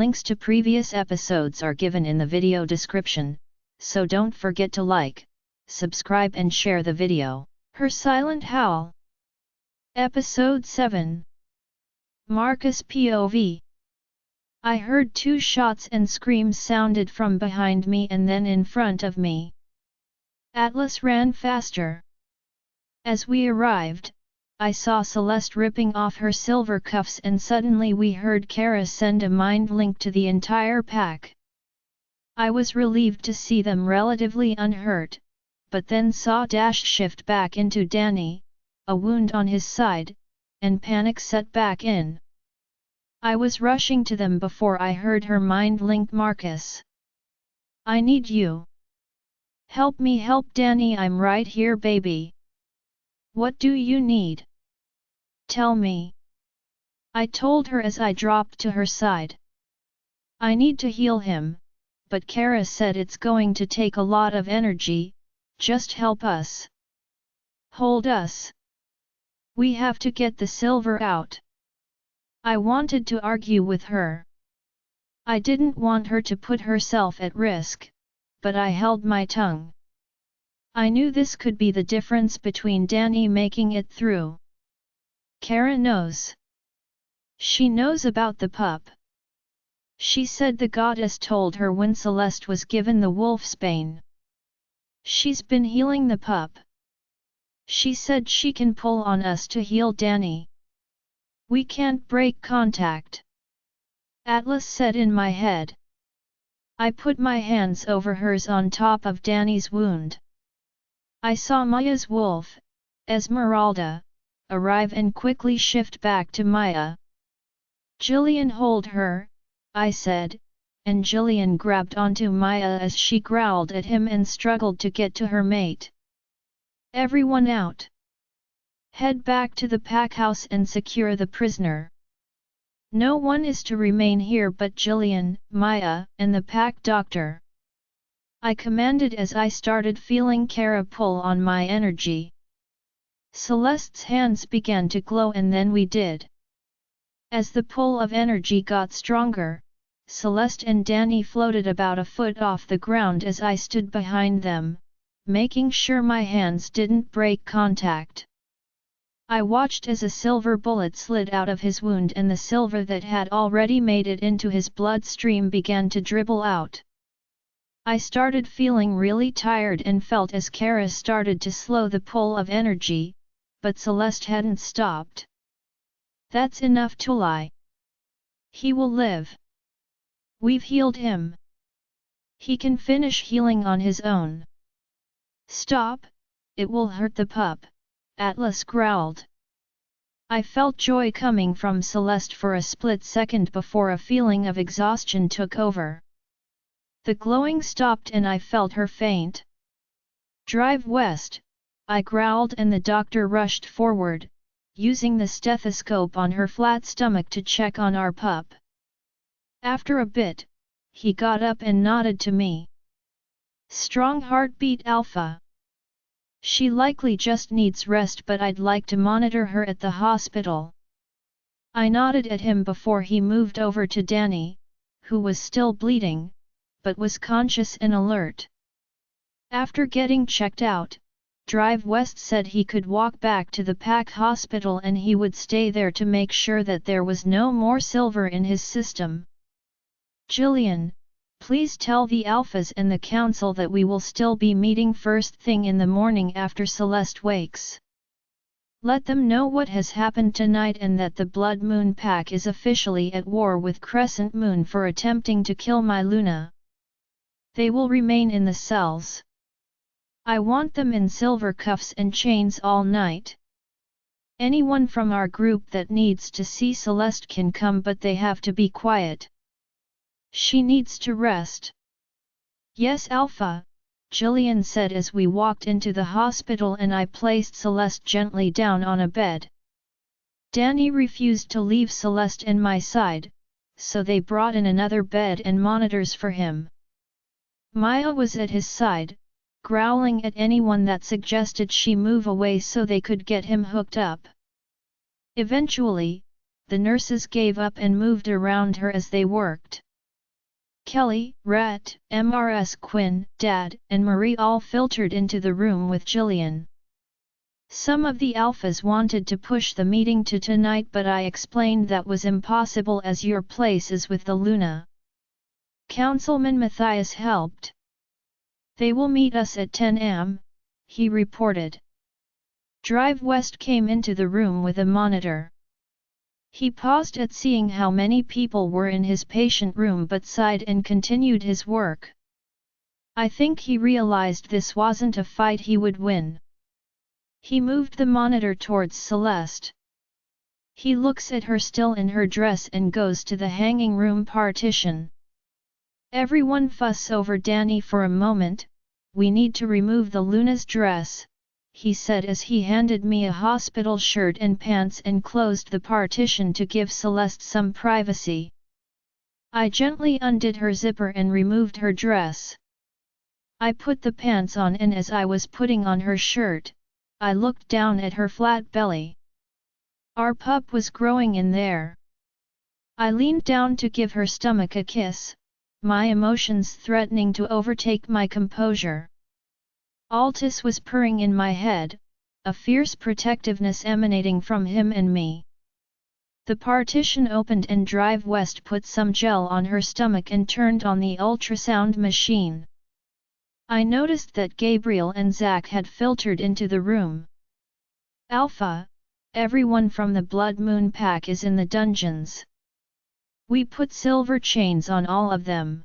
Links to previous episodes are given in the video description, so don't forget to like, subscribe and share the video. Her Silent Howl. Episode 7. Markus POV. I heard 2 shots and screams sounded from behind me and then in front of me. Atlas ran faster. As we arrived, I saw Celeste ripping off her silver cuffs and suddenly we heard Kara send a mind link to the entire pack. I was relieved to see them relatively unhurt, but then saw Dash shift back into Danny, a wound on his side, and panic set back in. I was rushing to them before I heard her mind link Markus. I need you. Help me help Danny, I'm right here baby. What do you need? Tell me. I told her as I dropped to her side. I need to heal him, but Kara said it's going to take a lot of energy, just help us. Hold us. We have to get the silver out. I wanted to argue with her. I didn't want her to put herself at risk, but I held my tongue. I knew this could be the difference between Danny making it through. Kara knows. She knows about the pup. She said the goddess told her when Celeste was given the wolfsbane. She's been healing the pup. She said she can pull on us to heal Danny. We can't break contact. Atlas said in my head. I put my hands over hers on top of Danny's wound. I saw Maya's wolf, Esmeralda, arrive and quickly shift back to Maya. Jillian, hold her, I said, and Jillian grabbed onto Maya as she growled at him and struggled to get to her mate. Everyone out. Head back to the pack house and secure the prisoner. No one is to remain here but Jillian, Maya, and the pack doctor. I commanded as I started feeling Kara pull on my energy. Celeste's hands began to glow and then we did. As the pull of energy got stronger, Celeste and Danny floated about a foot off the ground as I stood behind them, making sure my hands didn't break contact. I watched as a silver bullet slid out of his wound and the silver that had already made it into his bloodstream began to dribble out. I started feeling really tired and felt as Kara started to slow the pull of energy, but Celeste hadn't stopped. That's enough to lie. He will live. We've healed him. He can finish healing on his own. Stop, it will hurt the pup, Atlas growled. I felt joy coming from Celeste for a split second before a feeling of exhaustion took over. The glowing stopped and I felt her faint. Drive west, I growled and the doctor rushed forward, using the stethoscope on her flat stomach to check on our pup. After a bit, he got up and nodded to me. Strong heartbeat Alpha. She likely just needs rest but I'd like to monitor her at the hospital. I nodded at him before he moved over to Danny, who was still bleeding, but was conscious and alert. After getting checked out, Drive West said he could walk back to the pack hospital and he would stay there to make sure that there was no more silver in his system. Jillian, please tell the Alphas and the Council that we will still be meeting first thing in the morning after Celeste wakes. Let them know what has happened tonight and that the Blood Moon Pack is officially at war with Crescent Moon for attempting to kill my Luna. They will remain in the cells. I want them in silver cuffs and chains all night. Anyone from our group that needs to see Celeste can come but they have to be quiet. She needs to rest. Yes Alpha, Jillian said as we walked into the hospital and I placed Celeste gently down on a bed. Danny refused to leave Celeste and my side, so they brought in another bed and monitors for him. Maya was at his side, growling at anyone that suggested she move away so they could get him hooked up. Eventually, the nurses gave up and moved around her as they worked. Kelly, Rat, MRS Quinn, Dad, and Marie all filtered into the room with Jillian. Some of the alphas wanted to push the meeting to tonight, but I explained that was impossible as your place is with the Luna. Councilman Matthias helped. They will meet us at 10 am, he reported. Drive West came into the room with a monitor. He paused at seeing how many people were in his patient room but sighed and continued his work. I think he realized this wasn't a fight he would win. He moved the monitor towards Celeste. He looks at her still in her dress and goes to the hanging room partition. Everyone fuss over Danny for a moment. We need to remove the Luna's dress, he said as he handed me a hospital shirt and pants and closed the partition to give Celeste some privacy. I gently undid her zipper and removed her dress. I put the pants on, and as I was putting on her shirt, I looked down at her flat belly. Our pup was growing in there. I leaned down to give her stomach a kiss, my emotions threatening to overtake my composure. Altus was purring in my head, a fierce protectiveness emanating from him and me. The partition opened and Drive West put some gel on her stomach and turned on the ultrasound machine. I noticed that Gabriel and Zack had filtered into the room. Alpha, everyone from the Blood Moon pack is in the dungeons. We put silver chains on all of them.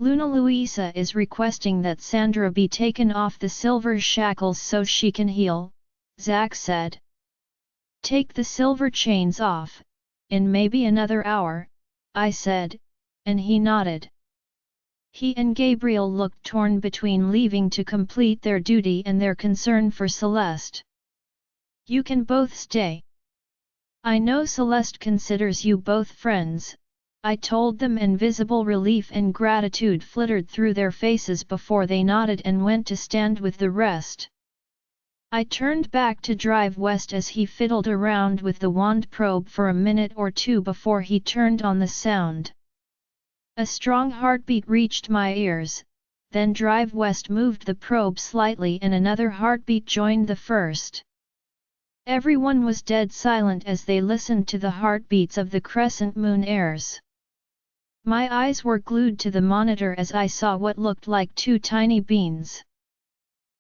Luna Luisa is requesting that Sandra be taken off the silver shackles so she can heal, Zack said. Take the silver chains off, in maybe another hour, I said, and he nodded. He and Gabriel looked torn between leaving to complete their duty and their concern for Celeste. You can both stay. I know Celeste considers you both friends, I told them, and visible relief and gratitude flittered through their faces before they nodded and went to stand with the rest. I turned back to Drive West as he fiddled around with the wand probe for a minute or two before he turned on the sound. A strong heartbeat reached my ears, then Drive West moved the probe slightly and another heartbeat joined the first. Everyone was dead silent as they listened to the heartbeats of the Crescent Moon heirs. My eyes were glued to the monitor as I saw what looked like two tiny beans.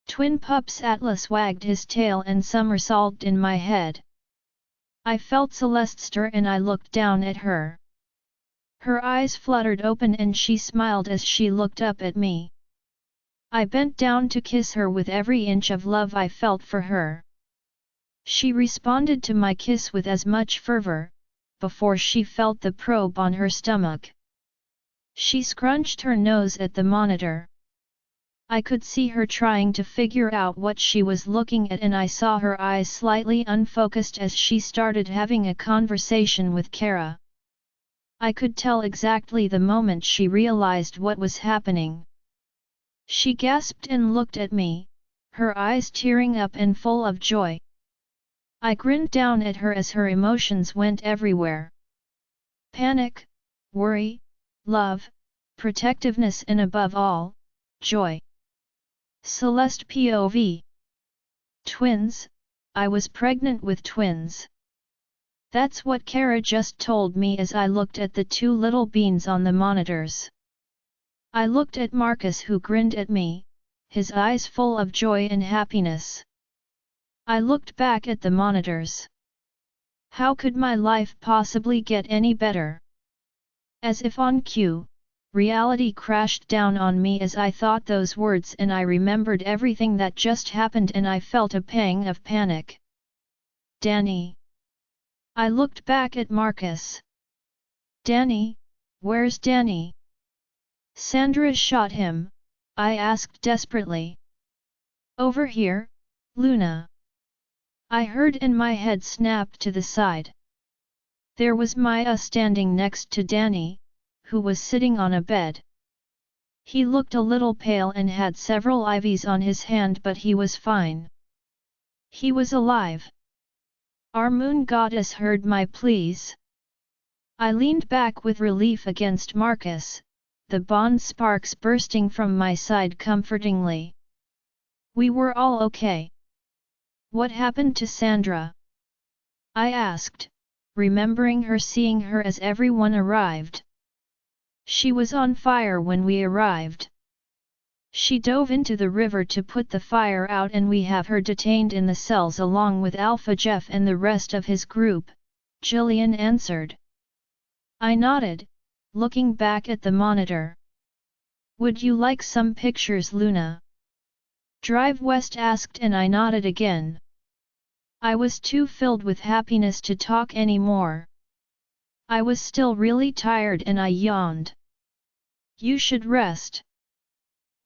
Twin pups. Atlas wagged his tail and somersaulted in my head. I felt Celeste stir and I looked down at her. Her eyes fluttered open and she smiled as she looked up at me. I bent down to kiss her with every inch of love I felt for her. She responded to my kiss with as much fervor, before she felt the probe on her stomach. She scrunched her nose at the monitor. I could see her trying to figure out what she was looking at, and I saw her eyes slightly unfocused as she started having a conversation with Kara. I could tell exactly the moment she realized what was happening. She gasped and looked at me, her eyes tearing up and full of joy. I grinned down at her as her emotions went everywhere. Panic, worry, love, protectiveness, and above all, joy. Celeste POV. Twins, I was pregnant with twins. That's what Kara just told me as I looked at the two little beans on the monitors. I looked at Markus, who grinned at me, his eyes full of joy and happiness. I looked back at the monitors. How could my life possibly get any better? As if on cue, reality crashed down on me as I thought those words, and I remembered everything that just happened and I felt a pang of panic. Danny. I looked back at Markus. Danny, where's Danny? Sandra shot him, I asked desperately. Over here, Luna. I heard and my head snapped to the side. There was Maya standing next to Danny, who was sitting on a bed. He looked a little pale and had several IVs on his hand, but he was fine. He was alive. Our moon goddess heard my pleas. I leaned back with relief against Markus, the bond sparks bursting from my side comfortingly. We were all okay. What happened to Sandra? I asked, remembering her seeing her as everyone arrived. She was on fire when we arrived. She dove into the river to put the fire out and we have her detained in the cells along with Alpha Jeff and the rest of his group, Jillian answered. I nodded, looking back at the monitor. Would you like some pictures, Luna? Drive West asked and I nodded again. I was too filled with happiness to talk anymore. I was still really tired and I yawned. You should rest.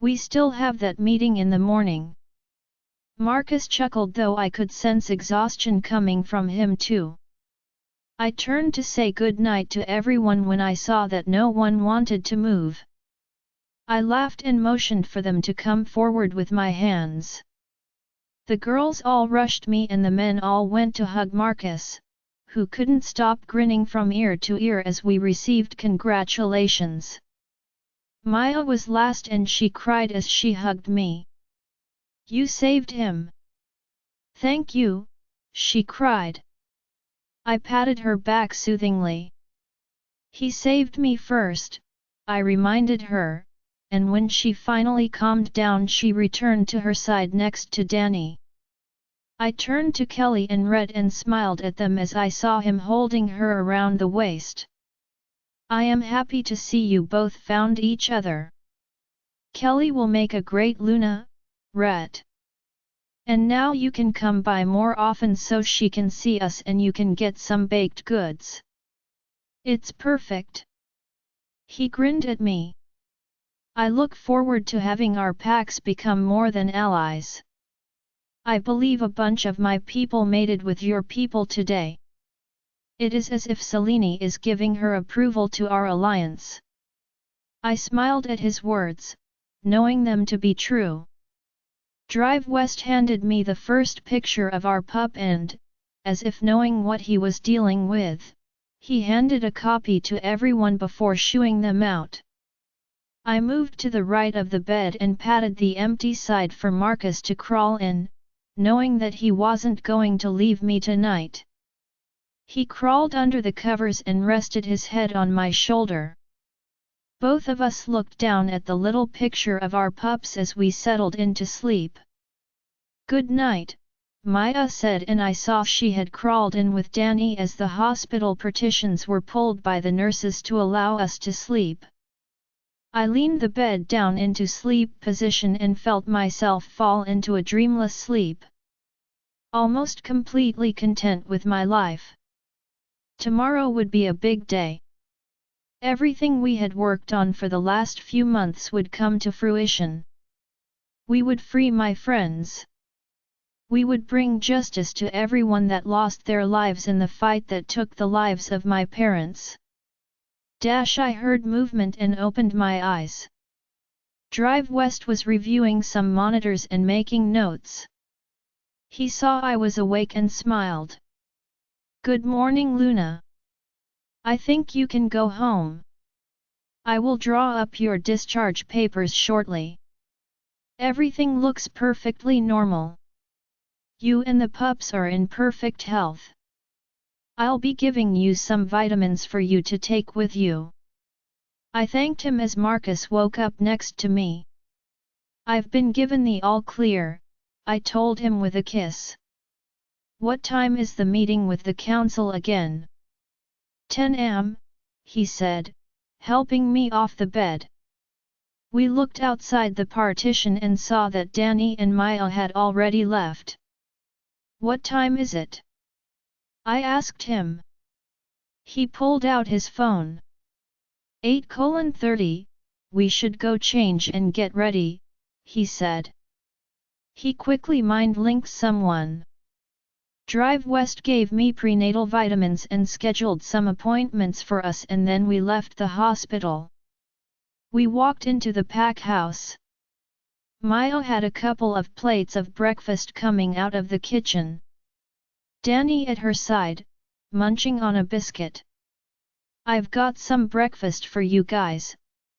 We still have that meeting in the morning. Markus chuckled, though I could sense exhaustion coming from him too. I turned to say good night to everyone when I saw that no one wanted to move. I laughed and motioned for them to come forward with my hands. The girls all rushed me and the men all went to hug Markus, who couldn't stop grinning from ear to ear as we received congratulations. Maya was last and she cried as she hugged me. You saved him. Thank you, she cried. I patted her back soothingly. He saved me first, I reminded her, and when she finally calmed down she returned to her side next to Danny. I turned to Kelly and read and smiled at them as I saw him holding her around the waist. I am happy to see you both found each other. Kelly will make a great Luna, Rhett. And now you can come by more often so she can see us and you can get some baked goods. It's perfect. He grinned at me. I look forward to having our packs become more than allies. I believe a bunch of my people mated with your people today. It is as if Selene is giving her approval to our alliance. I smiled at his words, knowing them to be true. Drive West handed me the first picture of our pup and, as if knowing what he was dealing with, he handed a copy to everyone before shooing them out. I moved to the right of the bed and patted the empty side for Markus to crawl in, knowing that he wasn't going to leave me tonight. He crawled under the covers and rested his head on my shoulder. Both of us looked down at the little picture of our pups as we settled into sleep. Good night, Maya said, and I saw she had crawled in with Danny as the hospital partitions were pulled by the nurses to allow us to sleep. I leaned the bed down into sleep position and felt myself fall into a dreamless sleep. Almost completely content with my life. Tomorrow would be a big day. Everything we had worked on for the last few months would come to fruition. We would free my friends. We would bring justice to everyone that lost their lives in the fight that took the lives of my parents. I heard movement and opened my eyes. Drive West was reviewing some monitors and making notes. He saw I was awake and smiled. Good morning, Luna. I think you can go home. I will draw up your discharge papers shortly. Everything looks perfectly normal. You and the pups are in perfect health. I'll be giving you some vitamins for you to take with you. I thanked him as Markus woke up next to me. I've been given the all clear, I told him with a kiss. What time is the meeting with the council again? 10 am, he said, helping me off the bed. We looked outside the partition and saw that Danny and Maya had already left. What time is it? I asked him. He pulled out his phone. 8:30, we should go change and get ready, he said. He quickly mind-linked someone. Drive West gave me prenatal vitamins and scheduled some appointments for us, and then we left the hospital. We walked into the pack house. Maya had a couple of plates of breakfast coming out of the kitchen. Danny at her side, munching on a biscuit. I've got some breakfast for you guys,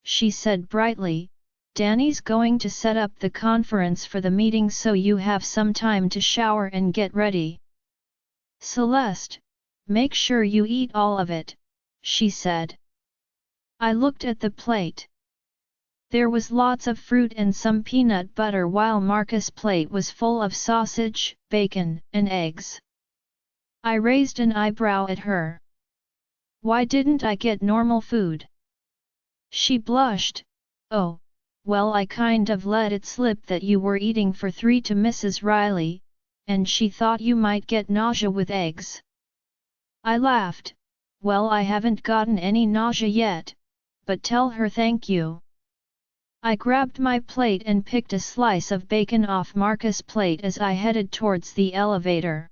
she said brightly, Danny's going to set up the conference for the meeting so you have some time to shower and get ready. Celeste, make sure you eat all of it, she said. I looked at the plate. There was lots of fruit and some peanut butter while Markus' plate was full of sausage, bacon, and eggs. I raised an eyebrow at her. Why didn't I get normal food? She blushed. Oh, well, I kind of let it slip that you were eating for 3 to Mrs. Riley, and she thought you might get nausea with eggs. I laughed. Well, I haven't gotten any nausea yet, but tell her thank you. I grabbed my plate and picked a slice of bacon off Markus' plate as I headed towards the elevator.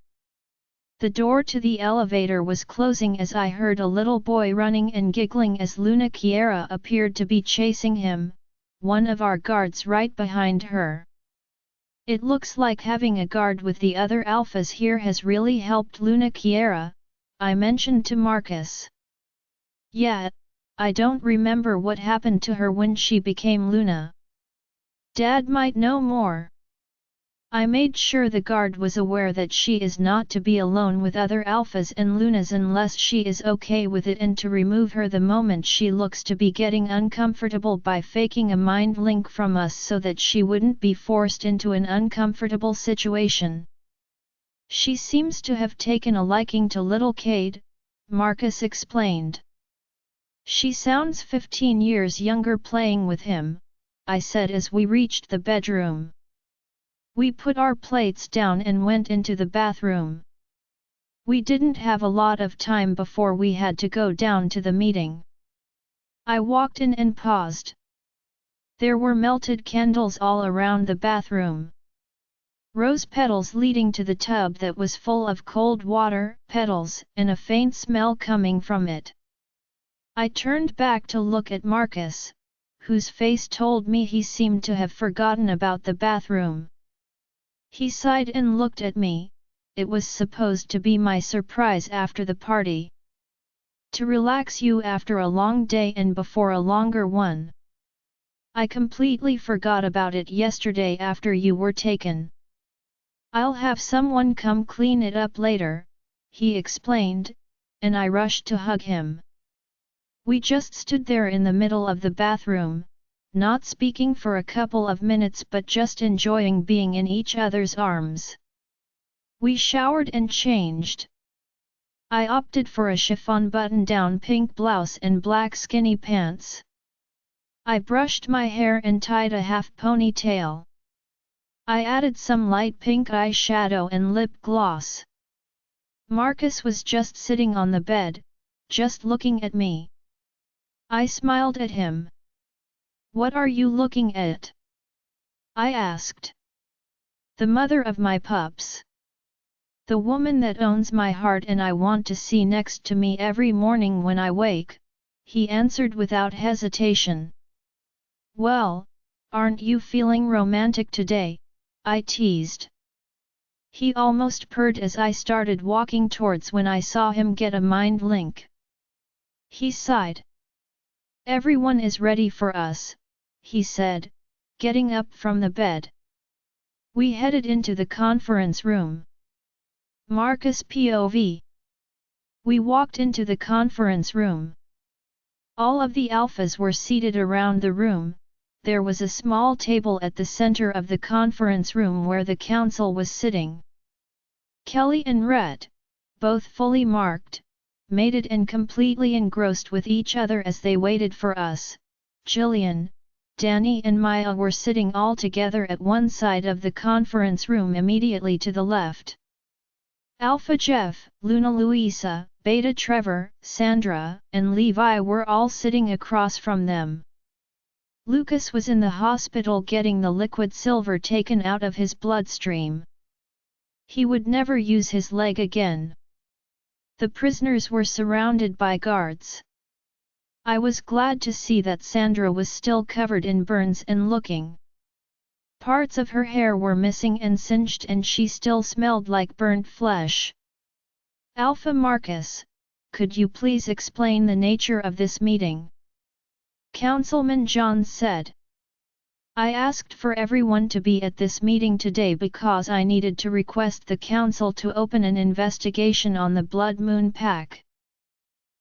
The door to the elevator was closing as I heard a little boy running and giggling as Luna Kiera appeared to be chasing him, one of our guards right behind her. It looks like having a guard with the other alphas here has really helped Luna Kiera, I mentioned to Markus. Yeah, I don't remember what happened to her when she became Luna. Dad might know more. I made sure the guard was aware that she is not to be alone with other alphas and Lunas unless she is okay with it, and to remove her the moment she looks to be getting uncomfortable by faking a mind link from us so that she wouldn't be forced into an uncomfortable situation. She seems to have taken a liking to little Cade, Markus explained. She sounds 15 years younger playing with him, I said as we reached the bedroom. We put our plates down and went into the bathroom. We didn't have a lot of time before we had to go down to the meeting. I walked in and paused. There were melted candles all around the bathroom. Rose petals leading to the tub that was full of cold water, petals, and a faint smell coming from it. I turned back to look at Markus, whose face told me he seemed to have forgotten about the bathroom. He sighed and looked at me. It was supposed to be my surprise after the party. To relax you after a long day and before a longer one. I completely forgot about it yesterday after you were taken. I'll have someone come clean it up later, he explained, and I rushed to hug him. We just stood there in the middle of the bathroom, not speaking for a couple of minutes but just enjoying being in each other's arms. We showered and changed. I opted for a chiffon button-down pink blouse and black skinny pants. I brushed my hair and tied a half ponytail. I added some light pink eyeshadow and lip gloss. Markus was just sitting on the bed, just looking at me. I smiled at him. What are you looking at? I asked. The mother of my pups. The woman that owns my heart and I want to see next to me every morning when I wake, he answered without hesitation. Well, aren't you feeling romantic today? I teased. He almost purred as I started walking towards when I saw him get a mind link. He sighed. Everyone is ready for us, he said, getting up from the bed. We headed into the conference room. Markus POV. We walked into the conference room. All of the alphas were seated around the room. There was a small table at the center of the conference room where the council was sitting. Kelly and Rhett, both fully marked, mated and completely engrossed with each other as they waited for us. Jillian, Danny and Maya were sitting all together at one side of the conference room immediately to the left. Alpha Jeff, Luna Luisa, Beta Trevor, Sandra, and Levi were all sitting across from them. Lucas was in the hospital getting the liquid silver taken out of his bloodstream. He would never use his leg again. The prisoners were surrounded by guards. I was glad to see that Sandra was still covered in burns and looking. Parts of her hair were missing and singed and she still smelled like burnt flesh. Alpha Markus, could you please explain the nature of this meeting? Councilman John said. I asked for everyone to be at this meeting today because I needed to request the council to open an investigation on the Blood Moon Pack.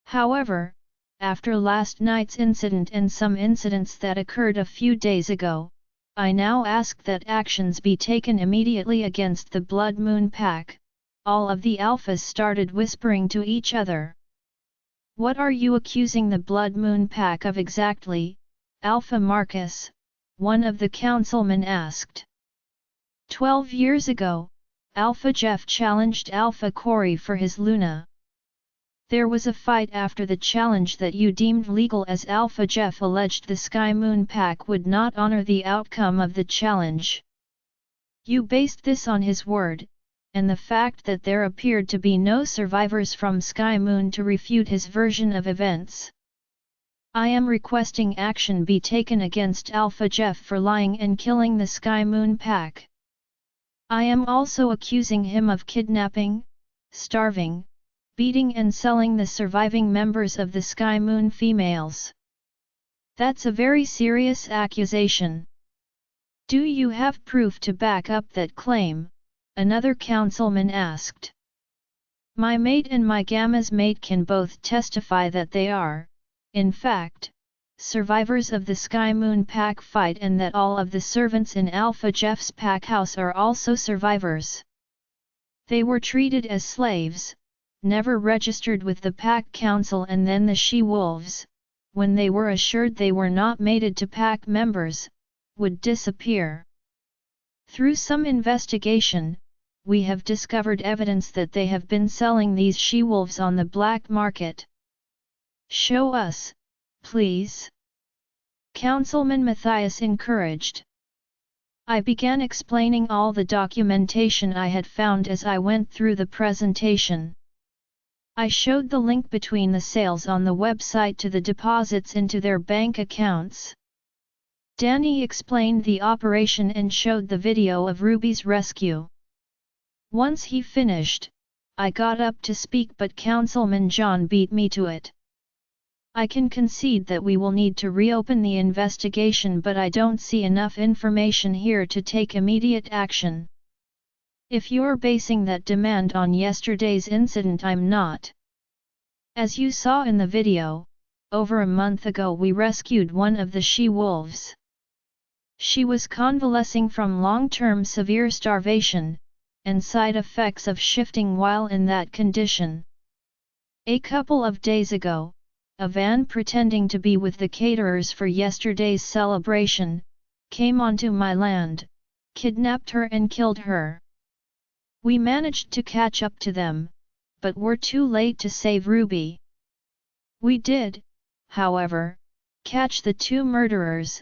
However, after last night's incident and some incidents that occurred a few days ago, I now ask that actions be taken immediately against the Blood Moon Pack. All of the alphas started whispering to each other. What are you accusing the Blood Moon Pack of exactly, Alpha Markus? One of the councilmen asked. 12 years ago, Alpha Jeff challenged Alpha Corey for his Luna. There was a fight after the challenge that you deemed legal as Alpha Jeff alleged the Sky Moon Pack would not honor the outcome of the challenge. You based this on his word, and the fact that there appeared to be no survivors from Sky Moon to refute his version of events. I am requesting action be taken against Alpha Jeff for lying and killing the Sky Moon Pack. I am also accusing him of kidnapping, starving, beating and selling the surviving members of the Sky Moon females. That's a very serious accusation. Do you have proof to back up that claim? Another councilman asked. My mate and my Gamma's mate can both testify that they are, in fact, survivors of the Sky Moon Pack fight and that all of the servants in Alpha Jeff's pack house are also survivors. They were treated as slaves, never registered with the Pack Council, and then the she-wolves, when they were assured they were not mated to Pack members, would disappear. Through some investigation, we have discovered evidence that they have been selling these she-wolves on the black market. Show us, please. Councilman Matthias encouraged. I began explaining all the documentation I had found as I went through the presentation. I showed the link between the sales on the website to the deposits into their bank accounts. Danny explained the operation and showed the video of Ruby's rescue. Once he finished, I got up to speak, but Councilman John beat me to it. I can concede that we will need to reopen the investigation, but I don't see enough information here to take immediate action. If you're basing that demand on yesterday's incident, I'm not. As you saw in the video, over a month ago we rescued one of the she-wolves. She was convalescing from long-term severe starvation, and side effects of shifting while in that condition. A couple of days ago, a van pretending to be with the caterers for yesterday's celebration, came onto my land, kidnapped her and killed her. We managed to catch up to them, but were too late to save Ruby. We did, however, catch the two murderers,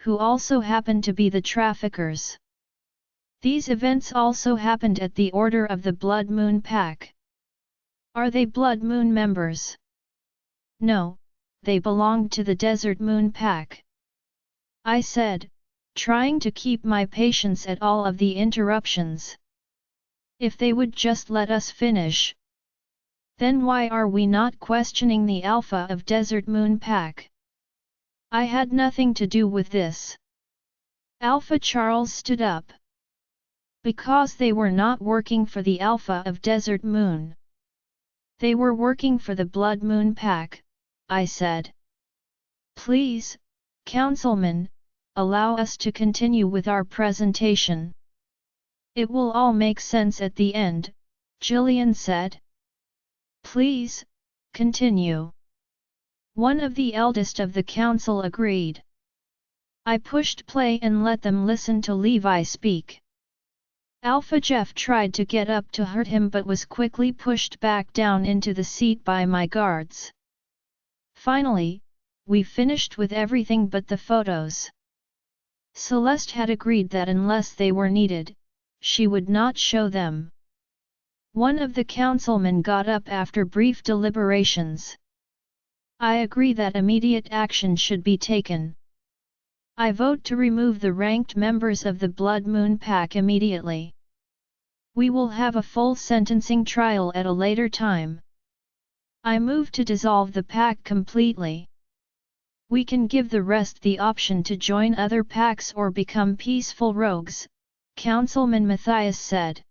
who also happened to be the traffickers. These events also happened at the order of the Blood Moon Pack. Are they Blood Moon members? No, they belonged to the Desert Moon Pack. I said, trying to keep my patience at all of the interruptions. If they would just let us finish. Then why are we not questioning the Alpha of Desert Moon Pack? I had nothing to do with this. Alpha Charles stood up. Because they were not working for the Alpha of Desert Moon. They were working for the Blood Moon Pack, I said. Please, Councilman, allow us to continue with our presentation. It will all make sense at the end, Jillian said. Please, continue. One of the eldest of the council agreed. I pushed play and let them listen to Levi speak. Alpha Jeff tried to get up to hurt him but was quickly pushed back down into the seat by my guards. Finally, we finished with everything but the photos. Celeste had agreed that unless they were needed, she would not show them. One of the councilmen got up after brief deliberations. I agree that immediate action should be taken. I vote to remove the ranked members of the Blood Moon Pack immediately. We will have a full sentencing trial at a later time. I move to dissolve the pack completely. We can give the rest the option to join other packs or become peaceful rogues, Councilman Matthias said.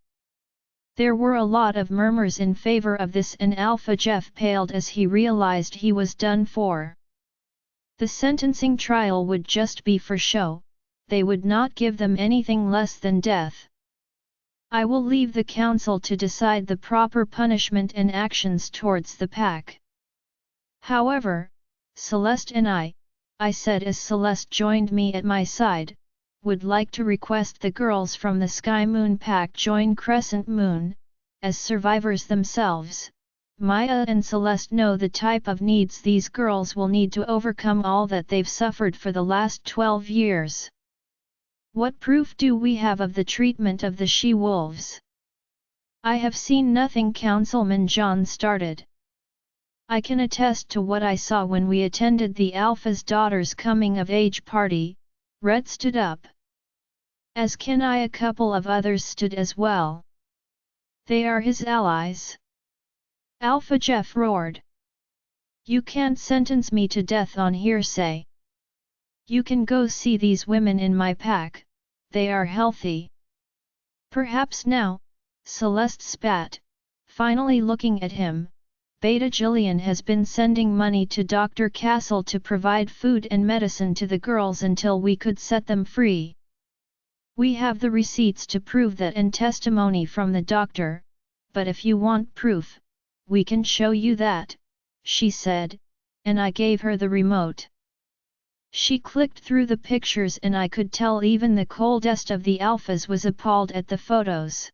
There were a lot of murmurs in favor of this, and Alpha Jeff paled as he realized he was done for. The sentencing trial would just be for show, they would not give them anything less than death. I will leave the council to decide the proper punishment and actions towards the pack. However, Celeste and I said as Celeste joined me at my side, would like to request the girls from the Sky Moon pack join Crescent Moon, as survivors themselves. Maya and Celeste know the type of needs these girls will need to overcome all that they've suffered for the last 12 years. What proof do we have of the treatment of the she-wolves? I have seen nothing, Councilman John started. I can attest to what I saw when we attended the Alpha's daughter's coming-of-age party, Red stood up. As can I, a couple of others stood as well. They are his allies. Alpha Jeff roared. You can't sentence me to death on hearsay. You can go see these women in my pack, they are healthy. Perhaps now, Celeste spat, finally looking at him. Beta Jillian has been sending money to Dr. Castle to provide food and medicine to the girls until we could set them free. We have the receipts to prove that and testimony from the doctor, but if you want proof, we can show you that, she said, and I gave her the remote. She clicked through the pictures and I could tell even the coldest of the alphas was appalled at the photos.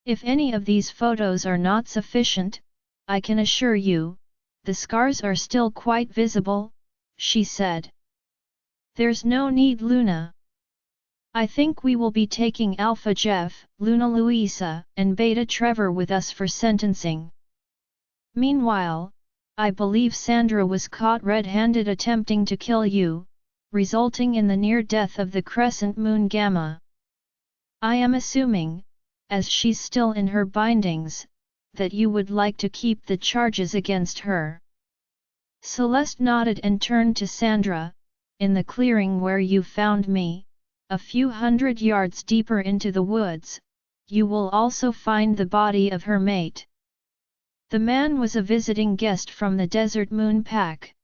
If any of these photos are not sufficient, I can assure you, the scars are still quite visible, she said. There's no need, Luna. I think we will be taking Alpha Jeff, Luna Luisa, and Beta Trevor with us for sentencing. Meanwhile, I believe Sandra was caught red-handed attempting to kill you, resulting in the near death of the Crescent Moon Gamma. I am assuming, as she's still in her bindings, that you would like to keep the charges against her. Celeste nodded and turned to Sandra. In the clearing where you found me, a few hundred yards deeper into the woods, you will also find the body of her mate. The man was a visiting guest from the Desert Moon Pack.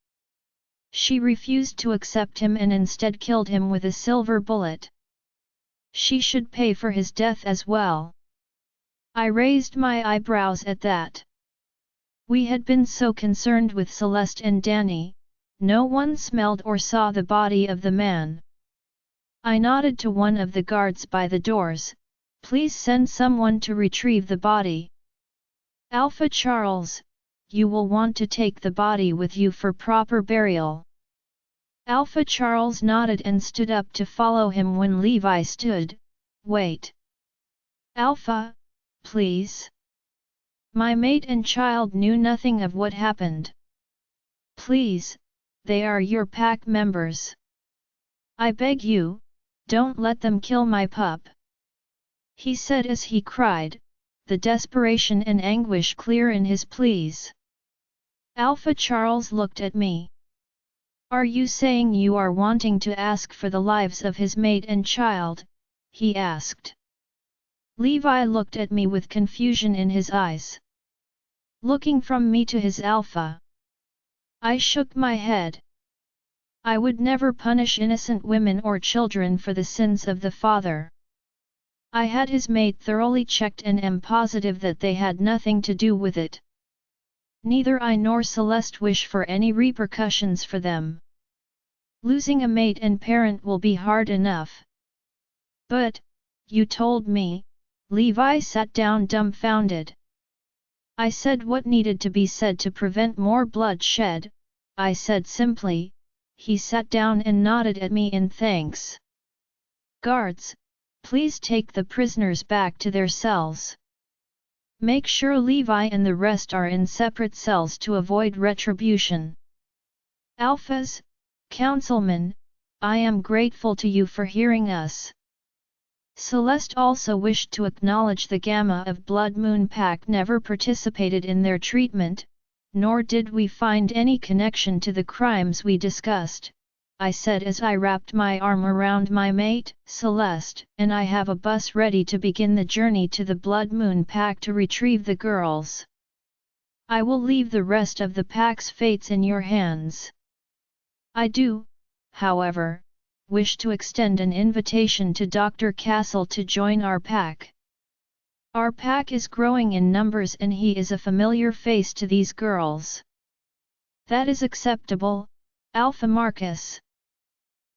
She refused to accept him and instead killed him with a silver bullet. She should pay for his death as well. I raised my eyebrows at that. We had been so concerned with Celeste and Danny, no one smelled or saw the body of the man. I nodded to one of the guards by the doors, please send someone to retrieve the body. Alpha Charles, you will want to take the body with you for proper burial. Alpha Charles nodded and stood up to follow him when Levi stood. Wait. Alpha, please. My mate and child knew nothing of what happened. Please, they are your pack members. I beg you, don't let them kill my pup. He said as he cried, the desperation and anguish clear in his pleas. Alpha Charles looked at me. Are you saying you are wanting to ask for the lives of his mate and child? He asked. Levi looked at me with confusion in his eyes. Looking from me to his Alpha. I shook my head. I would never punish innocent women or children for the sins of the father. I had his mate thoroughly checked and am positive that they had nothing to do with it. Neither I nor Celeste wish for any repercussions for them. Losing a mate and parent will be hard enough. But, you told me, Levi sat down dumbfounded. I said what needed to be said to prevent more bloodshed, I said simply. He sat down and nodded at me in thanks. Guards, please take the prisoners back to their cells. Make sure Levi and the rest are in separate cells to avoid retribution. Alphas, Councilman, I am grateful to you for hearing us. Celeste also wished to acknowledge the Gamma of Blood Moon Pack never participated in their treatment, nor did we find any connection to the crimes we discussed, I said as I wrapped my arm around my mate, Celeste, and I have a bus ready to begin the journey to the Blood Moon Pack to retrieve the girls. I will leave the rest of the pack's fates in your hands. I do, however, wish to extend an invitation to Dr. Castle to join our pack. Our pack is growing in numbers and he is a familiar face to these girls. That is acceptable, Alpha Markus.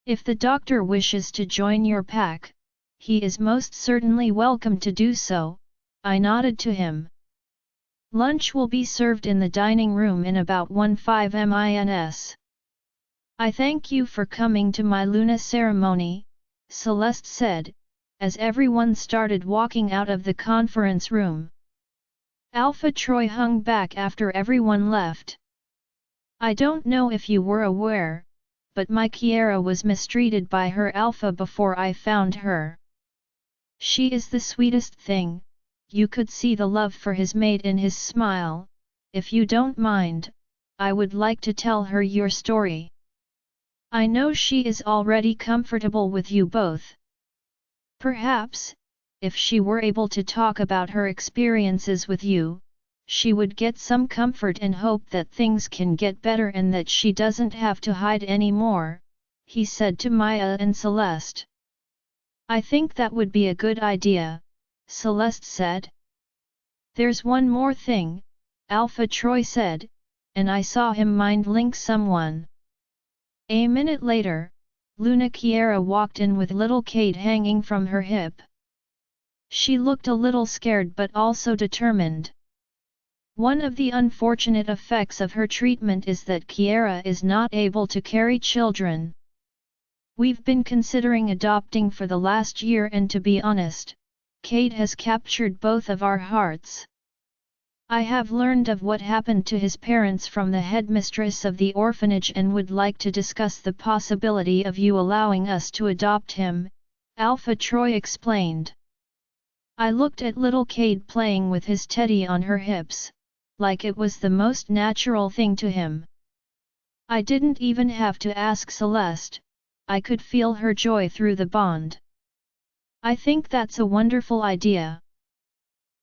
If the doctor wishes to join your pack, he is most certainly welcome to do so, I nodded to him. Lunch will be served in the dining room in about 15 minutes. I thank you for coming to my Luna ceremony, Celeste said, as everyone started walking out of the conference room. Alpha Troy hung back after everyone left. I don't know if you were aware, but my Kiara was mistreated by her Alpha before I found her. She is the sweetest thing, you could see the love for his mate in his smile. If you don't mind, I would like to tell her your story. I know she is already comfortable with you both. Perhaps, if she were able to talk about her experiences with you, she would get some comfort and hope that things can get better and that she doesn't have to hide anymore, he said to Maya and Celeste. I think that would be a good idea, Celeste said. There's one more thing, Alpha Troy said, and I saw him mind link someone. A minute later, Luna Kiara walked in with little Kate hanging from her hip. She looked a little scared but also determined. One of the unfortunate effects of her treatment is that Kiara is not able to carry children. We've been considering adopting for the last year and to be honest, Kate has captured both of our hearts. I have learned of what happened to his parents from the headmistress of the orphanage and would like to discuss the possibility of you allowing us to adopt him, Alpha Troy explained. I looked at little Cade playing with his teddy on her hips, like it was the most natural thing to him. I didn't even have to ask Celeste, I could feel her joy through the bond. I think that's a wonderful idea.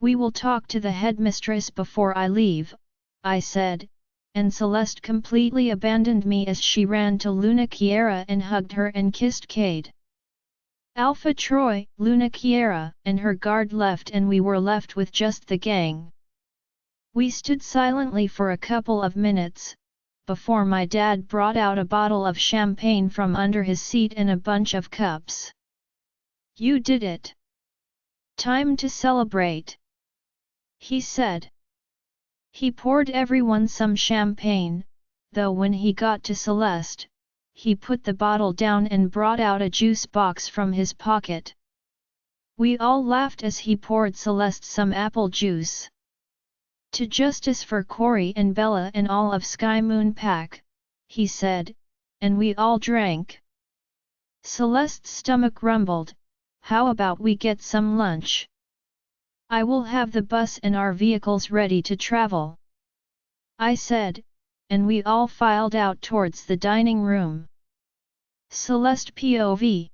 We will talk to the headmistress before I leave, I said, and Celeste completely abandoned me as she ran to Luna Kiara and hugged her and kissed Cade. Alpha Troy, Luna Kiara, and her guard left and we were left with just the gang. We stood silently for a couple of minutes, before my dad brought out a bottle of champagne from under his seat and a bunch of cups. You did it. Time to celebrate, he said. He poured everyone some champagne, though when he got to Celeste, he put the bottle down and brought out a juice box from his pocket. We all laughed as he poured Celeste some apple juice. To justice for Corey and Bella and all of Sky Moon Pack, he said, and we all drank. Celeste's stomach rumbled, how about we get some lunch? I will have the bus and our vehicles ready to travel, I said, and we all filed out towards the dining room. Celeste POV.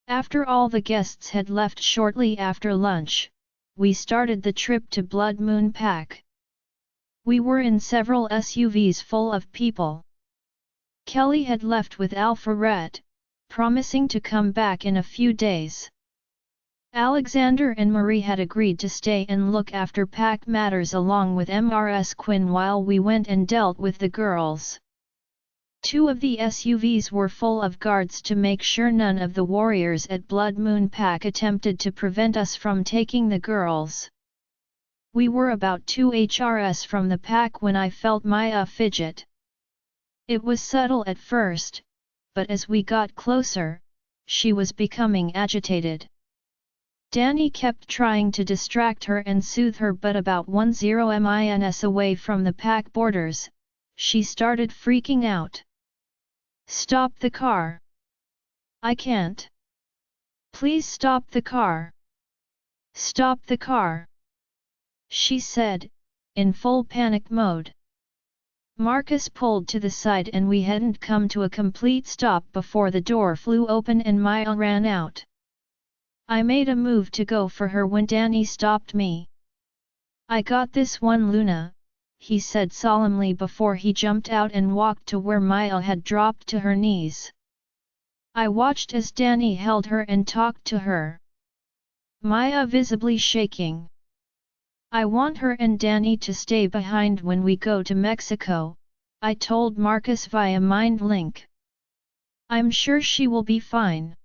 After all the guests had left shortly after lunch, we started the trip to Blood Moon Pack. We were in several SUVs full of people. Kelly had left with Alpharette, promising to come back in a few days. Alexander and Marie had agreed to stay and look after pack matters along with Mrs. Quinn while we went and dealt with the girls. Two of the SUVs were full of guards to make sure none of the warriors at Blood Moon Pack attempted to prevent us from taking the girls. We were about 2 HRS from the pack when I felt Maya fidget. It was subtle at first, but as we got closer, she was becoming agitated. Danny kept trying to distract her and soothe her, but about 10 minutes away from the pack borders, she started freaking out. Stop the car! I can't! Please stop the car! Stop the car! She said, in full panic mode. Markus pulled to the side and we hadn't come to a complete stop before the door flew open and Maya ran out. I made a move to go for her when Danny stopped me. "I got this one, Luna," he said solemnly before he jumped out and walked to where Maya had dropped to her knees. I watched as Danny held her and talked to her. Maya visibly shaking. "I want her and Danny to stay behind when we go to Mexico," I told Markus via mind link. "I'm sure she will be fine."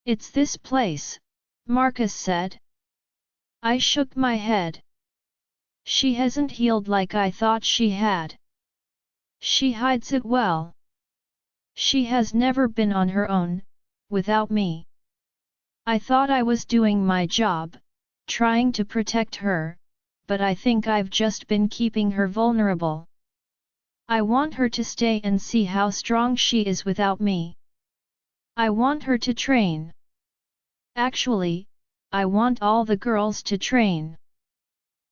"It's this place," Markus said. I shook my head. "She hasn't healed like I thought she had. She hides it well. She has never been on her own, without me. I thought I was doing my job, trying to protect her, but I think I've just been keeping her vulnerable. I want her to stay and see how strong she is without me. I want her to train. Actually, I want all the girls to train.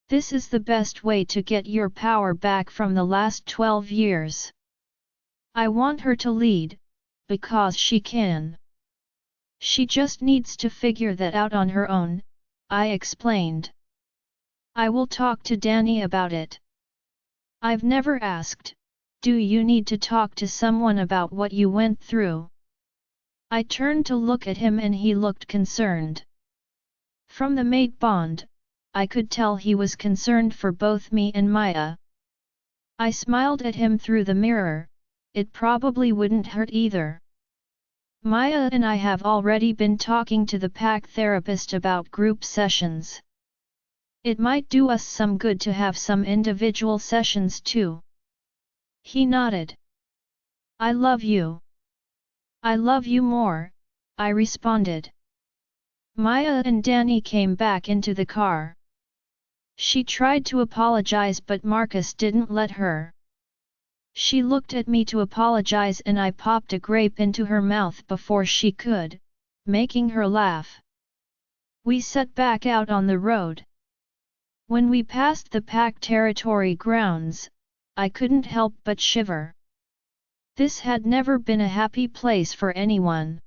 This is the best way to get your power back from the last 12 years. I want her to lead, because she can. She just needs to figure that out on her own," I explained. "I will talk to Danny about it." "I've never asked, do you need to talk to someone about what you went through?" I turned to look at him and he looked concerned. From the mate bond, I could tell he was concerned for both me and Maya. I smiled at him through the mirror. It probably wouldn't hurt either. Maya and I have already been talking to the pack therapist about group sessions. It might do us some good to have some individual sessions too. He nodded. "I love you." "I love you more," I responded. Maya and Danny came back into the car. She tried to apologize but Markus didn't let her. She looked at me to apologize and I popped a grape into her mouth before she could, making her laugh. We set back out on the road. When we passed the pack territory grounds, I couldn't help but shiver. This had never been a happy place for anyone.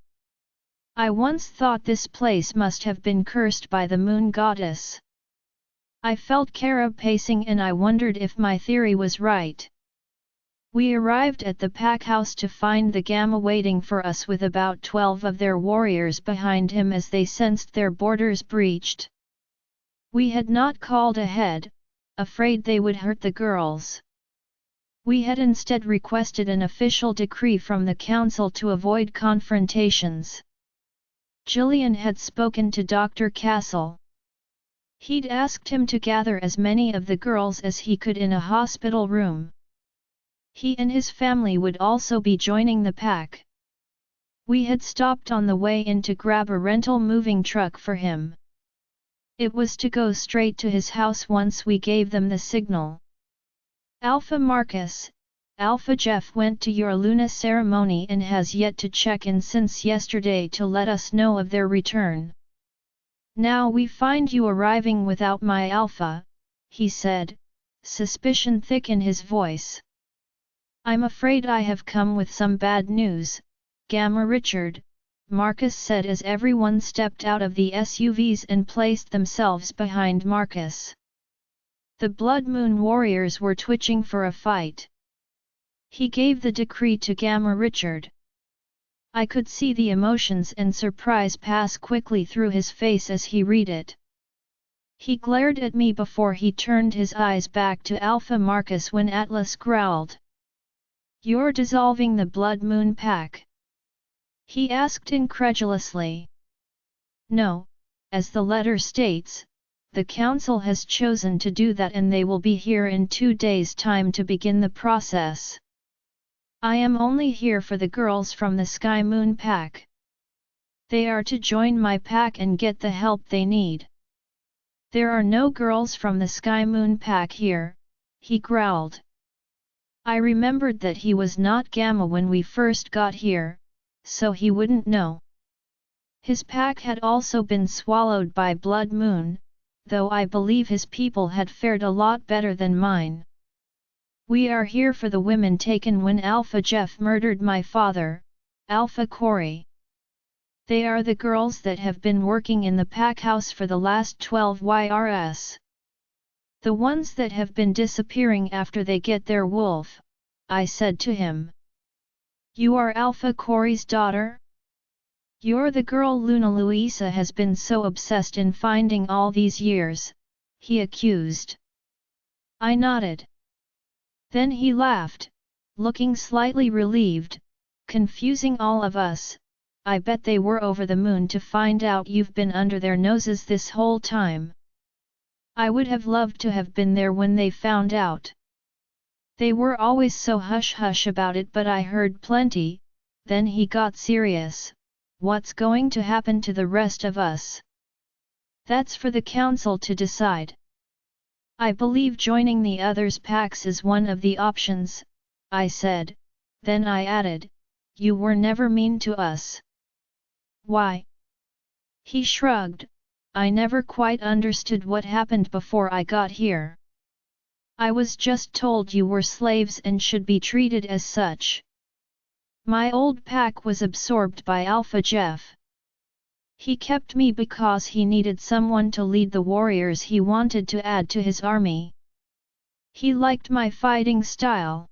I once thought this place must have been cursed by the moon goddess. I felt Kara pacing and I wondered if my theory was right. We arrived at the pack house to find the Gamma waiting for us with about 12 of their warriors behind him as they sensed their borders breached. We had not called ahead, afraid they would hurt the girls. We had instead requested an official decree from the council to avoid confrontations. Jillian had spoken to Dr. Castle. He'd asked him to gather as many of the girls as he could in a hospital room. He and his family would also be joining the pack. We had stopped on the way in to grab a rental moving truck for him. It was to go straight to his house once we gave them the signal. Alpha Markus, Alpha Jeff went to your Luna ceremony and has yet to check in since yesterday to let us know of their return. Now we find you arriving without my Alpha, he said, suspicion thick in his voice. I'm afraid I have come with some bad news, Gamma Richard, Markus said as everyone stepped out of the SUVs and placed themselves behind Markus. The Blood Moon warriors were twitching for a fight. He gave the decree to Gamma Richard. I could see the emotions and surprise pass quickly through his face as he read it. He glared at me before he turned his eyes back to Alpha Markus when Atlas growled. You're dissolving the Blood Moon pack? He asked incredulously. No, as the letter states, the council has chosen to do that and they will be here in 2 days' time to begin the process. I am only here for the girls from the Sky Moon pack. They are to join my pack and get the help they need. There are no girls from the Sky Moon pack here, he growled. I remembered that he was not Gamma when we first got here, so he wouldn't know. His pack had also been swallowed by Blood Moon, though I believe his people had fared a lot better than mine. We are here for the women taken when Alpha Jeff murdered my father, Alpha Corey. They are the girls that have been working in the pack house for the last 12 YRS. The ones that have been disappearing after they get their wolf, I said to him. You are Alpha Corey's daughter? You're the girl Luna Luisa has been so obsessed in finding all these years, he accused. I nodded. Then he laughed, looking slightly relieved, confusing all of us. I bet they were over the moon to find out you've been under their noses this whole time. I would have loved to have been there when they found out. They were always so hush-hush about it, but I heard plenty. Then he got serious. What's going to happen to the rest of us? That's for the council to decide. I believe joining the others' packs is one of the options, I said. Then I added, you were never mean to us. Why? He shrugged. I never quite understood what happened before I got here. I was just told you were slaves and should be treated as such. My old pack was absorbed by Alpha Jeff. He kept me because he needed someone to lead the warriors he wanted to add to his army. He liked my fighting style.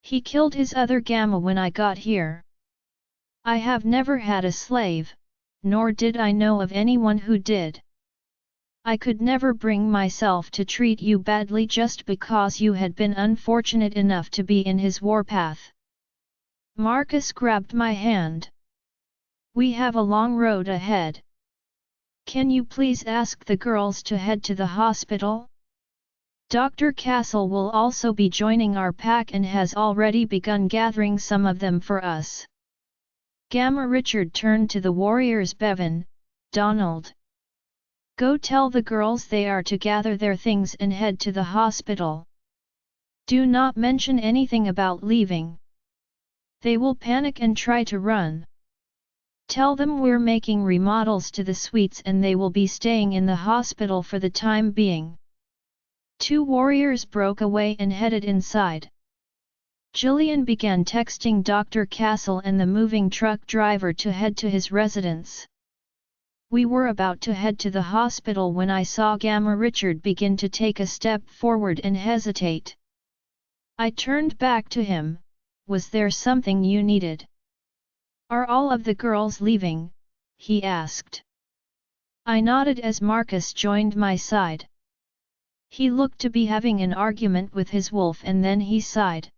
He killed his other gamma when I got here. I have never had a slave, nor did I know of anyone who did. I could never bring myself to treat you badly just because you had been unfortunate enough to be in his warpath. Markus grabbed my hand. We have a long road ahead. Can you please ask the girls to head to the hospital? Dr. Castle will also be joining our pack and has already begun gathering some of them for us. Gamma Richard turned to the warriors. Bevan, Donald. Go tell the girls they are to gather their things and head to the hospital. Do not mention anything about leaving. They will panic and try to run. Tell them we're making remodels to the suites and they will be staying in the hospital for the time being. Two warriors broke away and headed inside. Jillian began texting Dr. Castle and the moving truck driver to head to his residence. We were about to head to the hospital when I saw Gamma Richard begin to take a step forward and hesitate. I turned back to him. Was there something you needed? Are all of the girls leaving? He asked. I nodded as Markus joined my side. He looked to be having an argument with his wolf and then he sighed.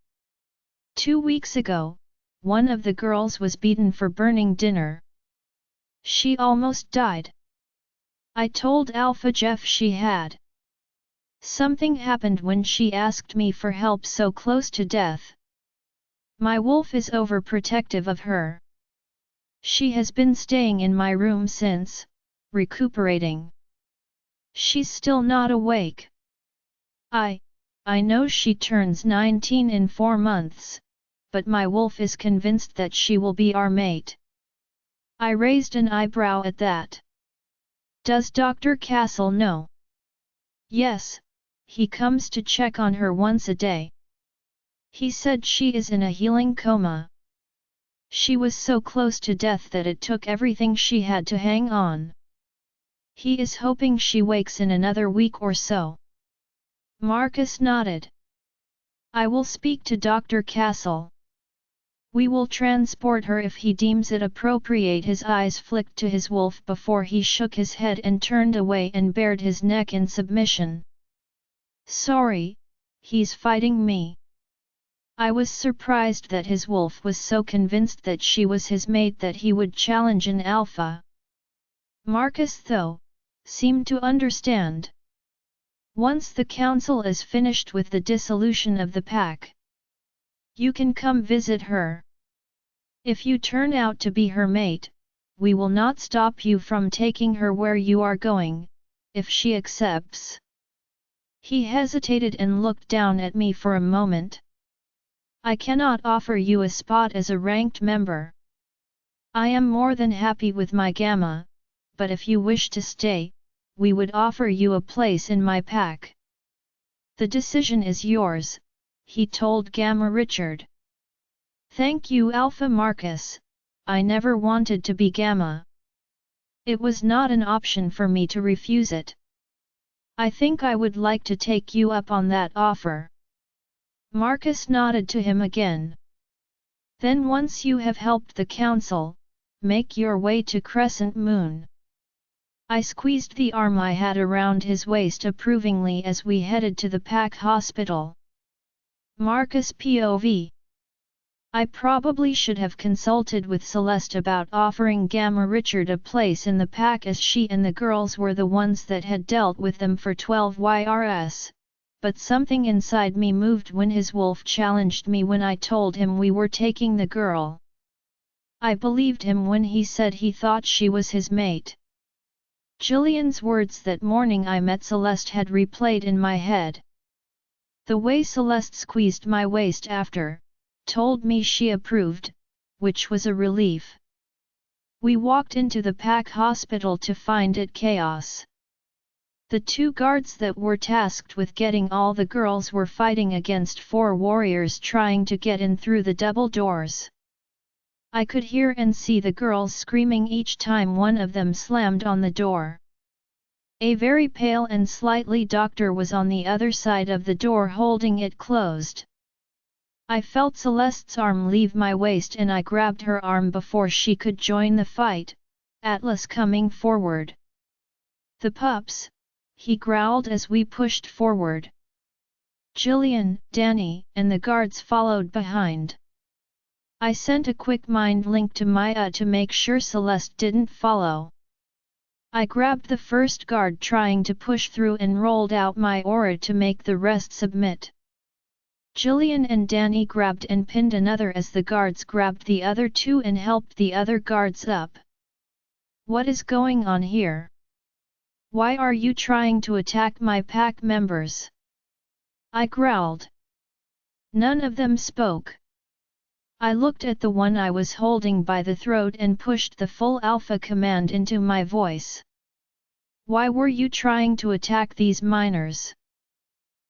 2 weeks ago, one of the girls was beaten for burning dinner. She almost died. I told Alpha Jeff she had. Something happened when she asked me for help so close to death. My wolf is overprotective of her. She has been staying in my room since, recuperating. She's still not awake. I know she turns 19 in 4 months, but my wolf is convinced that she will be our mate. I raised an eyebrow at that. Does Dr. Castle know? Yes, he comes to check on her once a day. He said she is in a healing coma. She was so close to death that it took everything she had to hang on. He is hoping she wakes in another week or so. Markus nodded. I will speak to Dr. Castle. We will transport her if he deems it appropriate. His eyes flicked to his wolf before he shook his head and turned away and bared his neck in submission. Sorry, he's fighting me. I was surprised that his wolf was so convinced that she was his mate that he would challenge an alpha. Markus, though, seemed to understand. Once the council is finished with the dissolution of the pack, you can come visit her. If you turn out to be her mate, we will not stop you from taking her where you are going, if she accepts. He hesitated and looked down at me for a moment. I cannot offer you a spot as a ranked member. I am more than happy with my gamma, but if you wish to stay, we would offer you a place in my pack. The decision is yours, he told Gamma Richard. Thank you Alpha Markus, I never wanted to be Gamma. It was not an option for me to refuse it. I think I would like to take you up on that offer. Markus nodded to him again. Then once you have helped the council, make your way to Crescent Moon. I squeezed the arm I had around his waist approvingly as we headed to the pack hospital. Markus POV. I probably should have consulted with Celeste about offering Gamma Richard a place in the pack, as she and the girls were the ones that had dealt with them for 12 YRS, but something inside me moved when his wolf challenged me when I told him we were taking the girl. I believed him when he said he thought she was his mate. Jillian's words that morning I met Celeste had replayed in my head. The way Celeste squeezed my waist after, told me she approved, which was a relief. We walked into the pack hospital to find it chaos. The 2 guards that were tasked with getting all the girls were fighting against 4 warriors trying to get in through the double doors. I could hear and see the girls screaming each time one of them slammed on the door. A very pale and slightly doctor was on the other side of the door holding it closed. I felt Celeste's arm leave my waist and I grabbed her arm before she could join the fight, Atlas coming forward. The pups, he growled as we pushed forward. Jillian, Danny, and the guards followed behind. I sent a quick mind link to Maya to make sure Celeste didn't follow. I grabbed the first guard trying to push through and rolled out my aura to make the rest submit. Jillian and Danny grabbed and pinned another as the guards grabbed the other 2 and helped the other guards up. What is going on here? Why are you trying to attack my pack members? I growled. None of them spoke. I looked at the one I was holding by the throat and pushed the full alpha command into my voice. Why were you trying to attack these minors?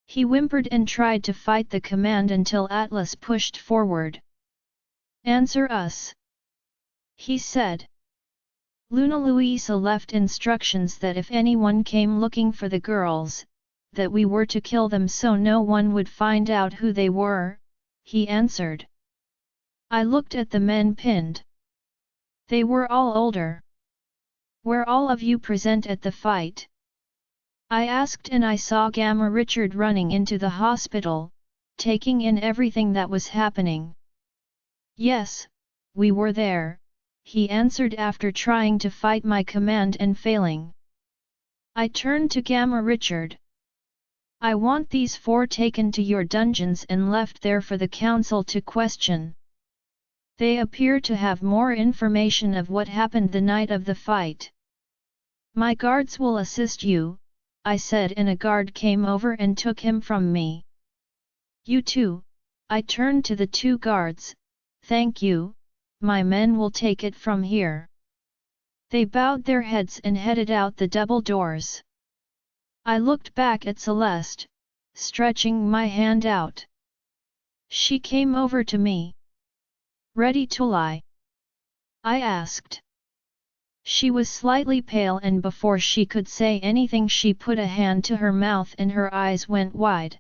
He whimpered and tried to fight the command until Atlas pushed forward. Answer us, he said. Luna Luisa left instructions that if anyone came looking for the girls, that we were to kill them so no one would find out who they were, he answered. I looked at the men pinned. They were all older. Were all of you present at the fight? I asked, and I saw Gamma Richard running into the hospital, taking in everything that was happening. Yes, we were there, he answered after trying to fight my command and failing. I turned to Gamma Richard. I want these 4 taken to your dungeons and left there for the council to question. They appear to have more information of what happened the night of the fight. My guards will assist you, I said, and a guard came over and took him from me. You too, I turned to the 2 guards. Thank you, my men will take it from here. They bowed their heads and headed out the double doors. I looked back at Celeste, stretching my hand out. She came over to me. Ready to lie? I asked. She was slightly pale, and before she could say anything she put a hand to her mouth and her eyes went wide.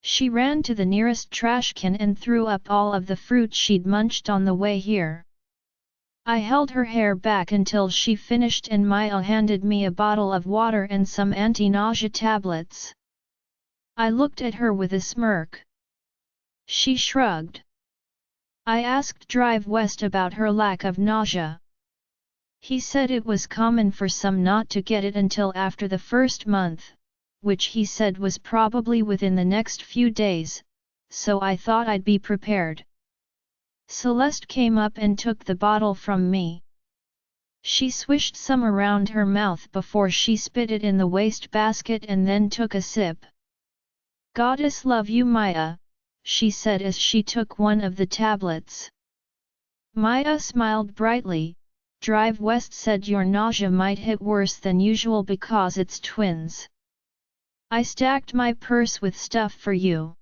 She ran to the nearest trash can and threw up all of the fruit she'd munched on the way here. I held her hair back until she finished and Maya handed me a bottle of water and some anti-nausea tablets. I looked at her with a smirk. She shrugged. I asked Drive West about her lack of nausea. He said it was common for some not to get it until after the first month, which he said was probably within the next few days, so I thought I'd be prepared. Celeste came up and took the bottle from me. She swished some around her mouth before she spit it in the wastebasket and then took a sip. Goddess love you Maya, she said as she took one of the tablets. Maya smiled brightly. Drive West said your nausea might hit worse than usual because it's twins. I stacked my purse with stuff for you.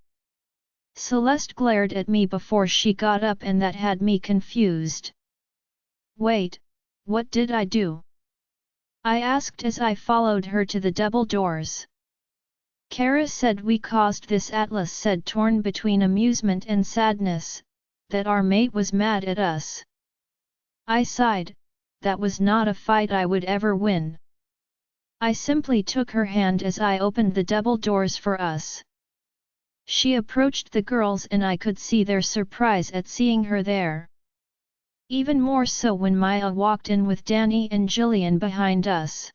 Celeste glared at me before she got up, and that had me confused. Wait, what did I do? I asked as I followed her to the double doors. Kara said we caused this. Atlas said, torn between amusement and sadness, that our mate was mad at us. I sighed, that was not a fight I would ever win. I simply took her hand as I opened the double doors for us. She approached the girls and I could see their surprise at seeing her there. Even more so when Maya walked in with Danny and Jillian behind us.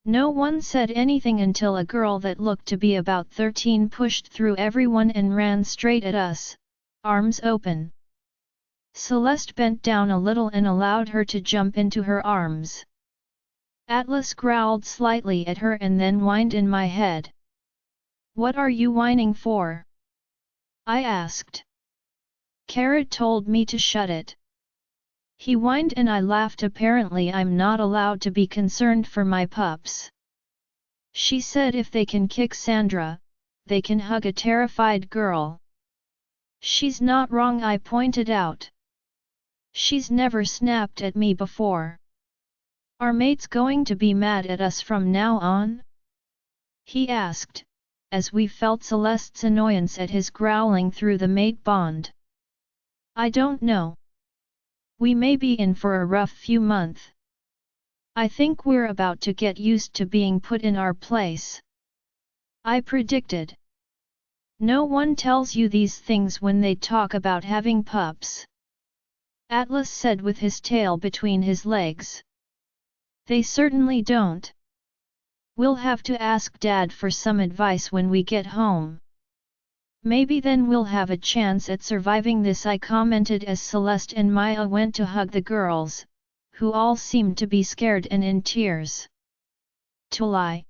No one said anything until a girl that looked to be about 13 pushed through everyone and ran straight at us, arms open. Celeste bent down a little and allowed her to jump into her arms. Atlas growled slightly at her and then whined in my head. What are you whining for? I asked. Carrot told me to shut it. He whined and I laughed. Apparently I'm not allowed to be concerned for my pups. She said if they can kick Sandra, they can hug a terrified girl. She's not wrong, I pointed out. She's never snapped at me before. Are mates going to be mad at us from now on? He asked, as we felt Celeste's annoyance at his growling through the mate bond. I don't know. We may be in for a rough few months. I think we're about to get used to being put in our place. I predicted. No one tells you these things when they talk about having pups. Atlas said with his tail between his legs. They certainly don't. We'll have to ask Dad for some advice when we get home. Maybe then we'll have a chance at surviving this, I commented as Celeste and Maya went to hug the girls, who all seemed to be scared and in tears. To lie,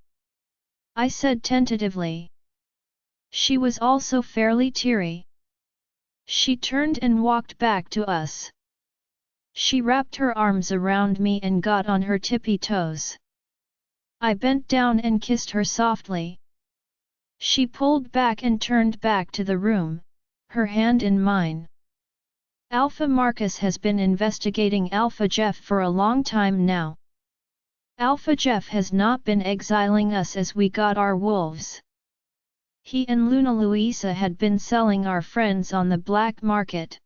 I said tentatively. She was also fairly teary. She turned and walked back to us. She wrapped her arms around me and got on her tippy toes. I bent down and kissed her softly. She pulled back and turned back to the room, her hand in mine. Alpha Markus has been investigating Alpha Jeff for a long time now. Alpha Jeff has not been exiling us as we got our wolves. He and Luna Luisa had been selling our friends on the black market.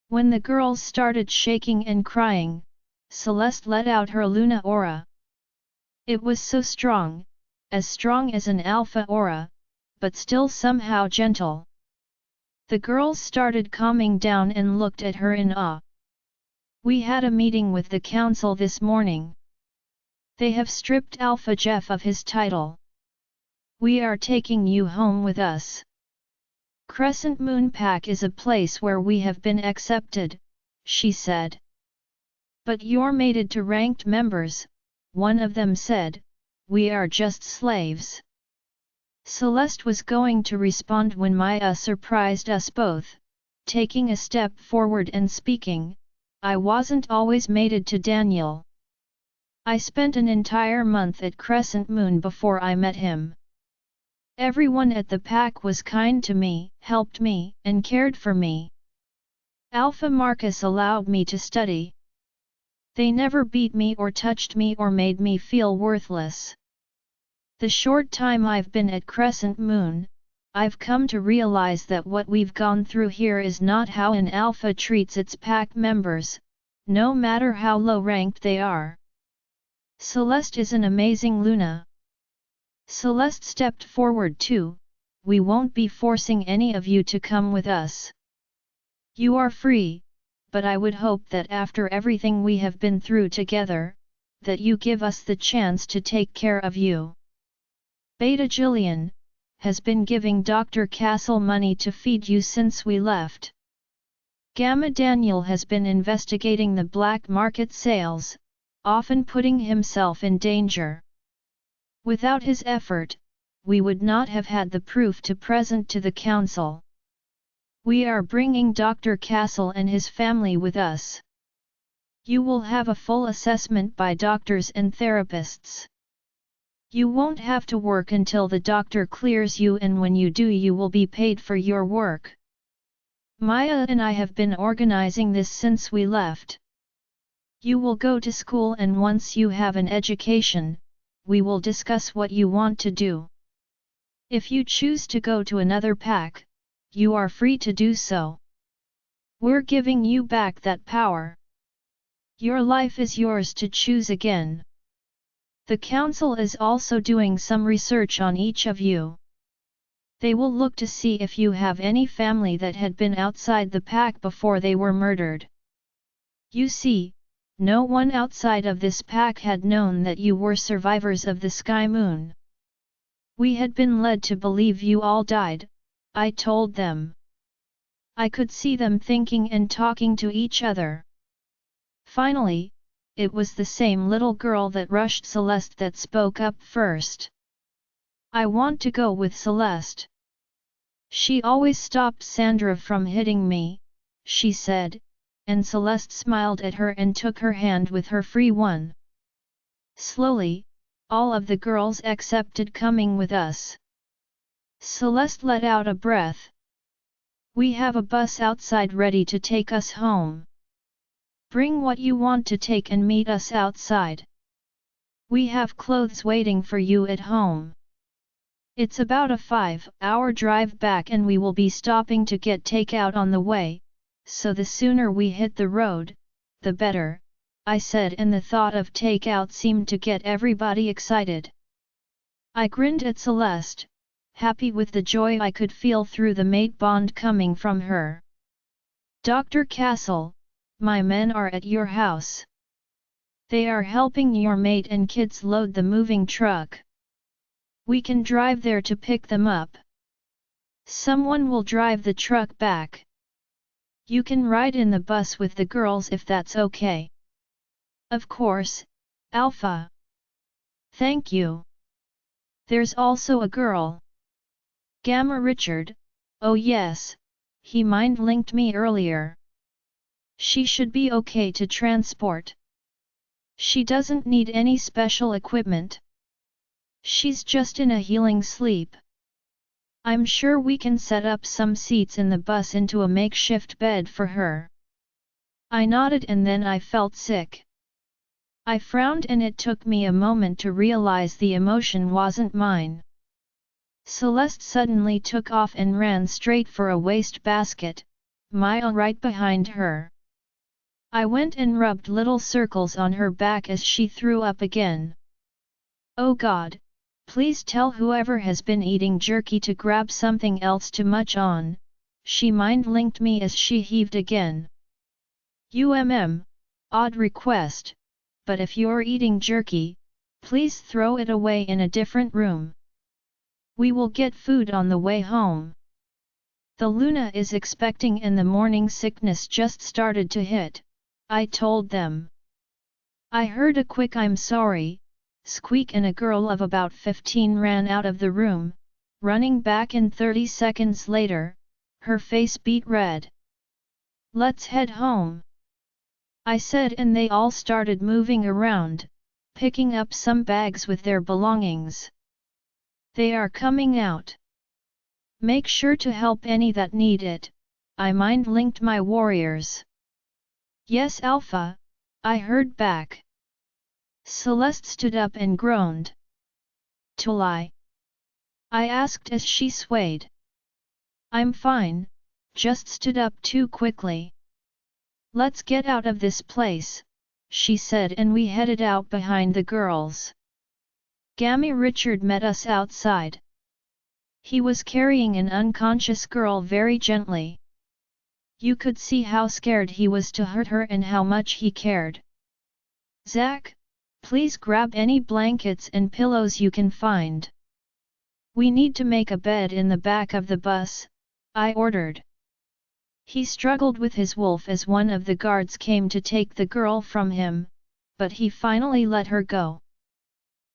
When the girls started shaking and crying, Celeste let out her Luna aura. It was so strong, as strong as an alpha aura, but still somehow gentle. The girls started calming down and looked at her in awe. We had a meeting with the council this morning. They have stripped Alpha Jeff of his title. We are taking you home with us. Crescent Moon Pack is a place where we have been accepted, she said. But you're mated to ranked members, one of them said. We are just slaves. Celeste was going to respond when Maya surprised us both, taking a step forward and speaking, I wasn't always mated to Daniel. I spent an entire month at Crescent Moon before I met him. Everyone at the pack was kind to me, helped me, and cared for me. Alpha Markus allowed me to study. They never beat me or touched me or made me feel worthless. The short time I've been at Crescent Moon, I've come to realize that what we've gone through here is not how an alpha treats its pack members, no matter how low ranked they are. Celeste is an amazing Luna. Celeste stepped forward too. We won't be forcing any of you to come with us. You are free, but I would hope that after everything we have been through together, that you give us the chance to take care of you. Beta Jillian has been giving Dr. Castle money to feed you since we left. Gamma Daniel has been investigating the black market sales, often putting himself in danger. Without his effort, we would not have had the proof to present to the council. We are bringing Dr. Castle and his family with us. You will have a full assessment by doctors and therapists. You won't have to work until the doctor clears you, and when you do you will be paid for your work. Maya and I have been organizing this since we left. You will go to school, and once you have an education, we will discuss what you want to do. If you choose to go to another pack, you are free to do so. We're giving you back that power. Your life is yours to choose again. The council is also doing some research on each of you. They will look to see if you have any family that had been outside the pack before they were murdered. You see, no one outside of this pack had known that you were survivors of the Sky Moon. We had been led to believe you all died, I told them. I could see them thinking and talking to each other. Finally, it was the same little girl that rushed Celeste that spoke up first. I want to go with Celeste. She always stopped Sandra from hitting me, she said, and Celeste smiled at her and took her hand with her free one. Slowly, all of the girls accepted coming with us. Celeste let out a breath. We have a bus outside ready to take us home. Bring what you want to take and meet us outside. We have clothes waiting for you at home. It's about a 5-hour drive back, and we will be stopping to get takeout on the way, so the sooner we hit the road, the better, I said, and the thought of takeout seemed to get everybody excited. I grinned at Celeste, happy with the joy I could feel through the mate bond coming from her. Dr. Castle, my men are at your house. They are helping your mate and kids load the moving truck. We can drive there to pick them up. Someone will drive the truck back. You can ride in the bus with the girls if that's okay. Of course, Alpha. Thank you. There's also a girl. Gamma Richard, oh yes, he mind-linked me earlier. She should be okay to transport. She doesn't need any special equipment. She's just in a healing sleep. I'm sure we can set up some seats in the bus into a makeshift bed for her. I nodded, and then I felt sick. I frowned, and it took me a moment to realize the emotion wasn't mine. Celeste suddenly took off and ran straight for a waste basket, Maya right behind her. I went and rubbed little circles on her back as she threw up again. Oh God, please tell whoever has been eating jerky to grab something else to munch on, she mind-linked me as she heaved again. Odd request, but if you're eating jerky, please throw it away in a different room. We will get food on the way home. The Luna is expecting and the morning sickness just started to hit, I told them. I heard a quick "I'm sorry" squeak, and a girl of about 15 ran out of the room, running back in 30 seconds later, her face beet red. Let's head home, I said, and they all started moving around, picking up some bags with their belongings. They are coming out. Make sure to help any that need it, I mind-linked my warriors. Yes, Alpha, I heard back. Celeste stood up and groaned. Tulai? I asked as she swayed. I'm fine, just stood up too quickly. Let's get out of this place, she said, and we headed out behind the girls. Gamma Richard met us outside. He was carrying an unconscious girl very gently. You could see how scared he was to hurt her and how much he cared. Zach, please grab any blankets and pillows you can find. We need to make a bed in the back of the bus, I ordered. He struggled with his wolf as one of the guards came to take the girl from him, but he finally let her go.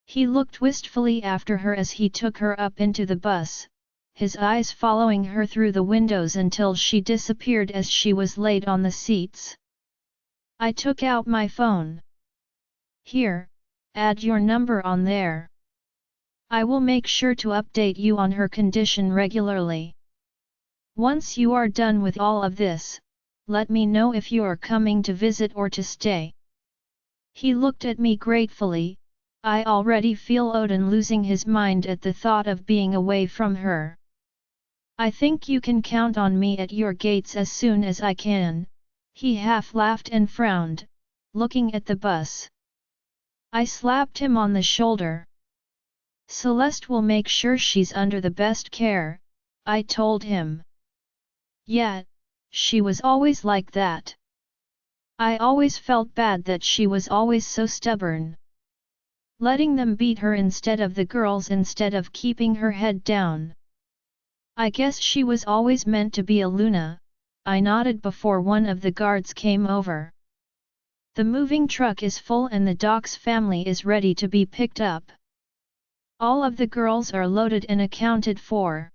He looked wistfully after her as he took her up into the bus, his eyes following her through the windows until she disappeared as she was laid on the seats. I took out my phone. Here, add your number on there. I will make sure to update you on her condition regularly. Once you are done with all of this, let me know if you are coming to visit or to stay." He looked at me gratefully. I already feel Odin losing his mind at the thought of being away from her. "I think you can count on me at your gates as soon as I can," he half laughed and frowned, looking at the bus. I slapped him on the shoulder. "Celeste will make sure she's under the best care," I told him. "Yeah, she was always like that. I always felt bad that she was always so stubborn. Letting them beat her instead of the girls instead of keeping her head down. I guess she was always meant to be a Luna," I nodded before one of the guards came over. "The moving truck is full and the Doc's family is ready to be picked up. All of the girls are loaded and accounted for.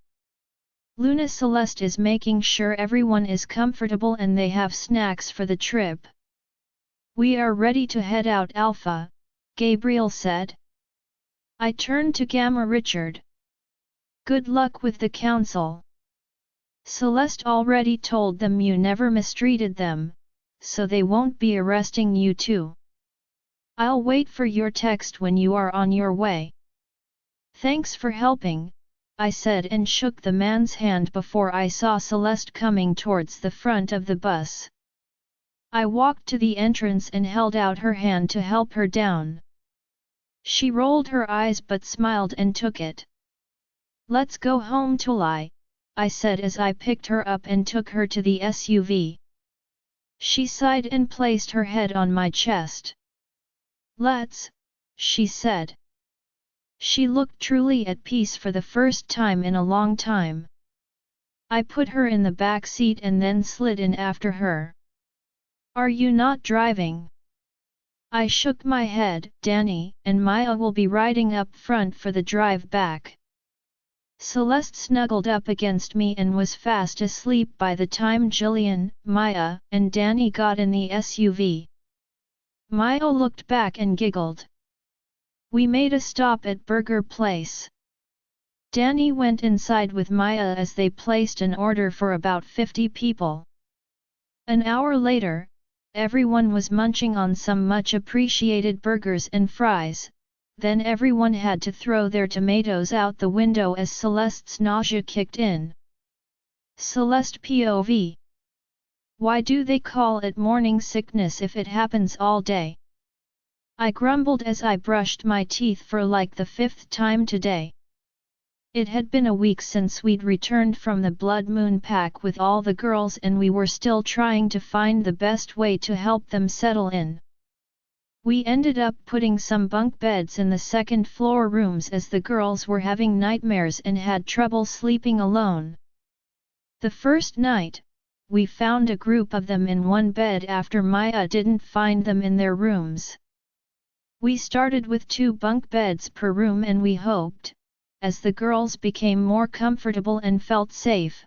Luna Celeste is making sure everyone is comfortable and they have snacks for the trip. We are ready to head out Alpha," Gabriel said. I turned to Gamma Richard. "Good luck with the council. Celeste already told them you never mistreated them, so they won't be arresting you too. I'll wait for your text when you are on your way." "Thanks for helping," I said and shook the man's hand before I saw Celeste coming towards the front of the bus. I walked to the entrance and held out her hand to help her down. She rolled her eyes but smiled and took it. "Let's go home Tulai," I said as I picked her up and took her to the SUV. She sighed and placed her head on my chest. "Let's," she said. She looked truly at peace for the first time in a long time. I put her in the back seat and then slid in after her. "Are you not driving?" I shook my head. "Danny and Maya will be riding up front for the drive back." Celeste snuggled up against me and was fast asleep by the time Jillian, Maya, and Danny got in the SUV. Maya looked back and giggled. We made a stop at Burger Place. Danny went inside with Maya as they placed an order for about 50 people. An hour later, everyone was munching on some much appreciated burgers and fries, then everyone had to throw their tomatoes out the window as Celeste's nausea kicked in. Celeste POV. Why do they call it morning sickness if it happens all day? I grumbled as I brushed my teeth for like the 5th time today. It had been a week since we'd returned from the Blood Moon pack with all the girls and we were still trying to find the best way to help them settle in. We ended up putting some bunk beds in the second-floor rooms as the girls were having nightmares and had trouble sleeping alone. The first night, we found a group of them in one bed after Maya didn't find them in their rooms. We started with 2 bunk beds per room and we hoped, as the girls became more comfortable and felt safe,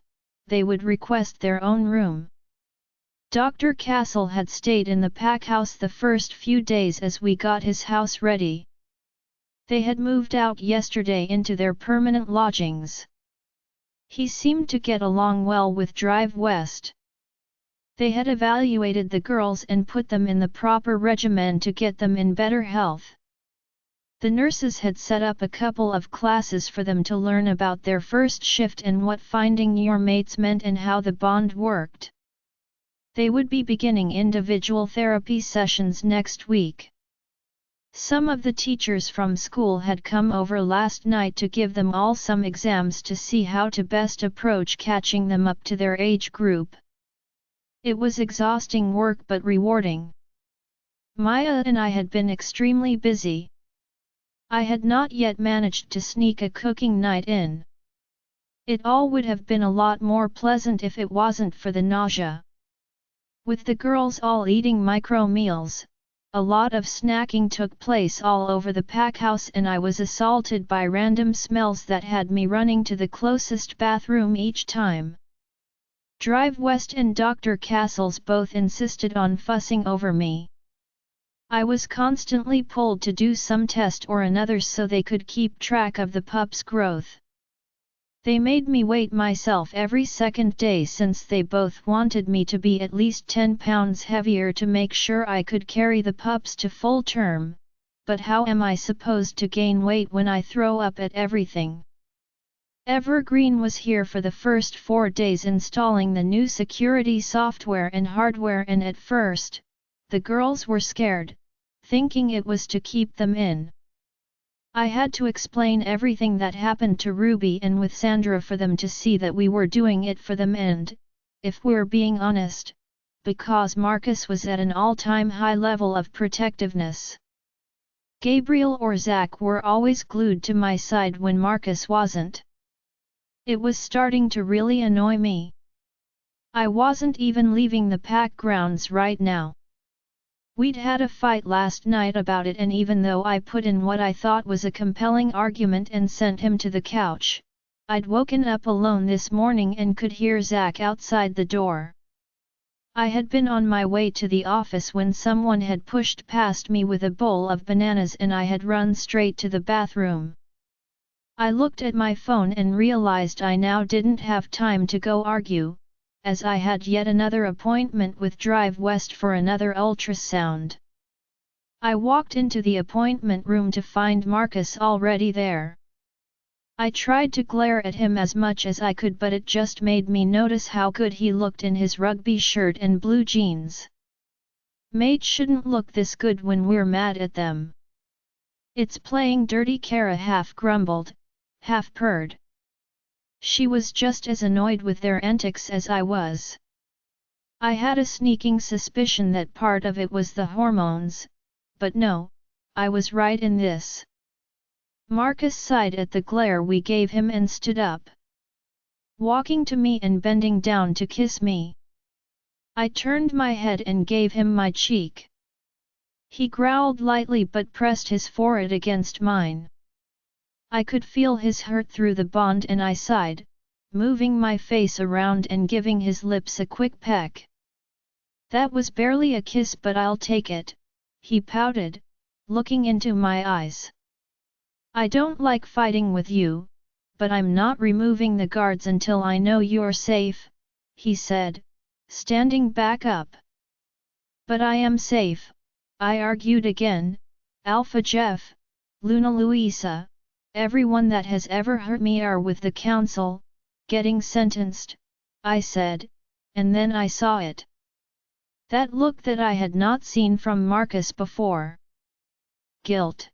they would request their own room. Dr. Castle had stayed in the pack house the first few days as we got his house ready. They had moved out yesterday into their permanent lodgings. He seemed to get along well with Drive West. They had evaluated the girls and put them in the proper regimen to get them in better health. The nurses had set up a couple of classes for them to learn about their first shift and what finding your mates meant and how the bond worked. They would be beginning individual therapy sessions next week. Some of the teachers from school had come over last night to give them all some exams to see how to best approach catching them up to their age group. It was exhausting work but rewarding. Maya and I had been extremely busy. I had not yet managed to sneak a cooking night in. It all would have been a lot more pleasant if it wasn't for the nausea. With the girls all eating micro meals, a lot of snacking took place all over the pack house and I was assaulted by random smells that had me running to the closest bathroom each time. Drive West and Dr. Castles both insisted on fussing over me. I was constantly pulled to do some test or another so they could keep track of the pup's growth. They made me weight myself every second day since they both wanted me to be at least 10 pounds heavier to make sure I could carry the pups to full term, but how am I supposed to gain weight when I throw up at everything? Evergreen was here for the first 4 days installing the new security software and hardware, and at first, the girls were scared, thinking it was to keep them in. I had to explain everything that happened to Ruby and with Sandra for them to see that we were doing it for them and, if we're being honest, because Markus was at an all-time high level of protectiveness. Gabriel or Zach were always glued to my side when Markus wasn't. It was starting to really annoy me. I wasn't even leaving the pack grounds right now. We'd had a fight last night about it, and even though I put in what I thought was a compelling argument and sent him to the couch, I'd woken up alone this morning and could hear Zach outside the door. I had been on my way to the office when someone had pushed past me with a bowl of bananas and I had run straight to the bathroom. I looked at my phone and realized I now didn't have time to go argue, as I had yet another appointment with Drive West for another ultrasound. I walked into the appointment room to find Markus already there. I tried to glare at him as much as I could, but it just made me notice how good he looked in his rugby shirt and blue jeans. Mates shouldn't look this good when we're mad at them. It's playing dirty, Kara half grumbled, half purred. She was just as annoyed with their antics as I was. I had a sneaking suspicion that part of it was the hormones, but no, I was right in this. Markus sighed at the glare we gave him and stood up, walking to me and bending down to kiss me. I turned my head and gave him my cheek. He growled lightly but pressed his forehead against mine. I could feel his hurt through the bond and I sighed, moving my face around and giving his lips a quick peck. That was barely a kiss, but I'll take it, he pouted, looking into my eyes. I don't like fighting with you, but I'm not removing the guards until I know you're safe, he said, standing back up. But I am safe, I argued again. Alpha Jeff, Luna Luisa, everyone that has ever hurt me are with the council, getting sentenced, I said, and then I saw it. That look that I had not seen from Markus before. Guilt.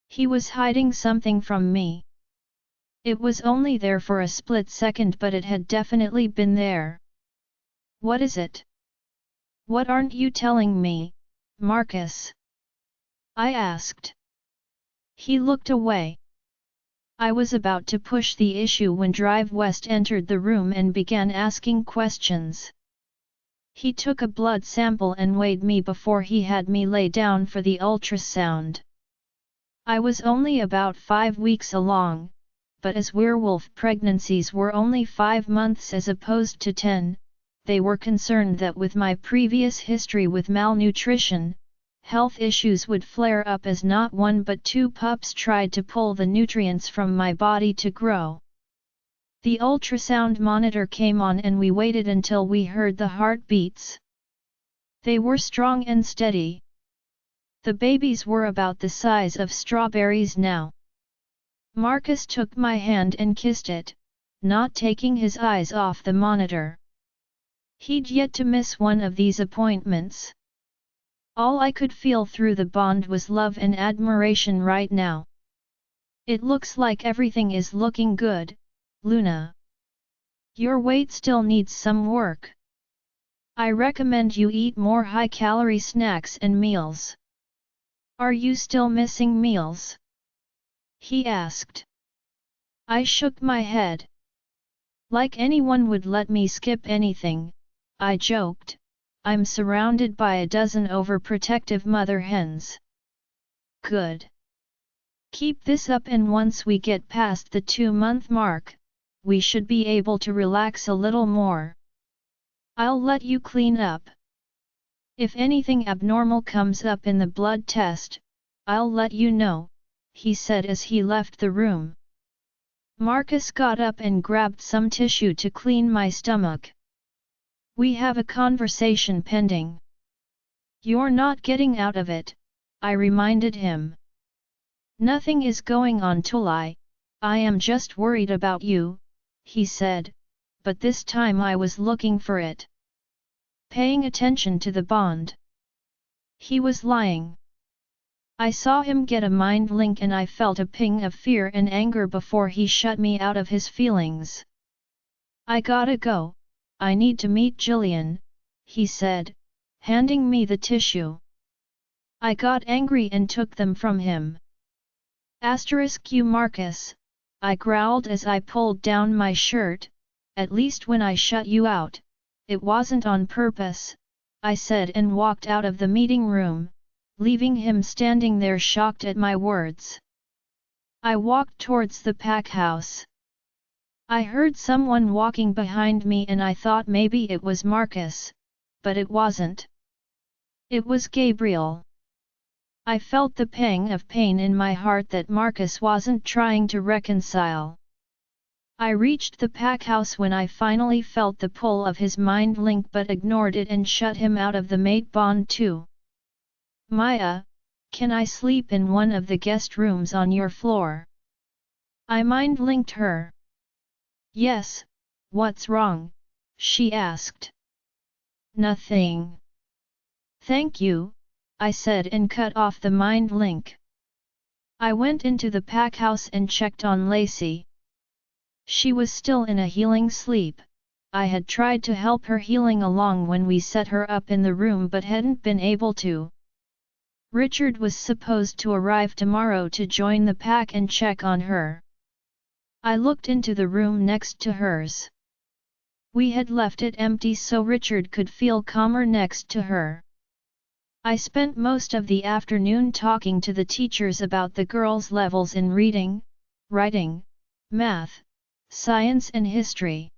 He was hiding something from me. It was only there for a split second, but it had definitely been there. What is it? What aren't you telling me, Markus? I asked. He looked away. I was about to push the issue when Drive West entered the room and began asking questions. He took a blood sample and weighed me before he had me lay down for the ultrasound. I was only about 5 weeks along, but as werewolf pregnancies were only 5 months as opposed to 10, they were concerned that with my previous history with malnutrition, health issues would flare up as not 1 but 2 pups tried to pull the nutrients from my body to grow. The ultrasound monitor came on and we waited until we heard the heartbeats. They were strong and steady. The babies were about the size of strawberries now. Markus took my hand and kissed it, not taking his eyes off the monitor. He'd yet to miss one of these appointments. All I could feel through the bond was love and admiration right now. It looks like everything is looking good, Luna. Your weight still needs some work. I recommend you eat more high-calorie snacks and meals. Are you still missing meals? He asked. I shook my head. Like anyone would let me skip anything, I joked. I'm surrounded by a dozen overprotective mother hens. Good. Keep this up, and once we get past the 2-month mark, we should be able to relax a little more. I'll let you clean up. If anything abnormal comes up in the blood test, I'll let you know, he said as he left the room. Markus got up and grabbed some tissue to clean my stomach. We have a conversation pending. You're not getting out of it, I reminded him. Nothing is going on, Tulai. I am just worried about you, he said, but this time I was looking for it. Paying attention to the bond. He was lying. I saw him get a mind link and I felt a ping of fear and anger before he shut me out of his feelings. I gotta go, I need to meet Jillian, he said, handing me the tissue. I got angry and took them from him. *Q Markus, I growled as I pulled down my shirt, at least when I shut you out, it wasn't on purpose, I said and walked out of the meeting room, leaving him standing there shocked at my words. I walked towards the pack house. I heard someone walking behind me and I thought maybe it was Markus, but it wasn't. It was Gabriel. I felt the pang of pain in my heart that Markus wasn't trying to reconcile. I reached the pack house when I finally felt the pull of his mind link but ignored it and shut him out of the mate bond too. Maya, can I sleep in one of the guest rooms on your floor? I mind linked her. Yes, what's wrong? She asked. Nothing. Thank you, I said and cut off the mind link. I went into the pack house and checked on Lacey. She was still in a healing sleep. I had tried to help her healing along when we set her up in the room but hadn't been able to. Richard was supposed to arrive tomorrow to join the pack and check on her. I looked into the room next to hers. We had left it empty so Richard could feel calmer next to her. I spent most of the afternoon talking to the teachers about the girls' levels in reading, writing, math, science and history.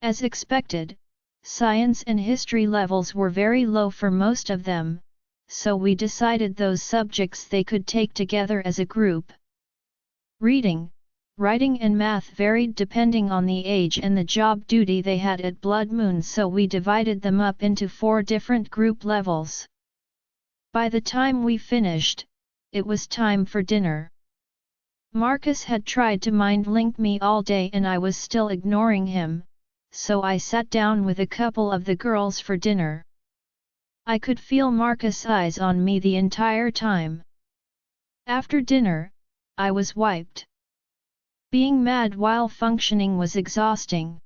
As expected, science and history levels were very low for most of them, so we decided those subjects they could take together as a group. Reading, writing and math varied depending on the age and the job duty they had at Blood Moon, so we divided them up into 4 different group levels. By the time we finished, it was time for dinner. Markus had tried to mind link me all day and I was still ignoring him, so I sat down with a couple of the girls for dinner. I could feel Markus' eyes on me the entire time. After dinner, I was wiped. Being mad while functioning was exhausting.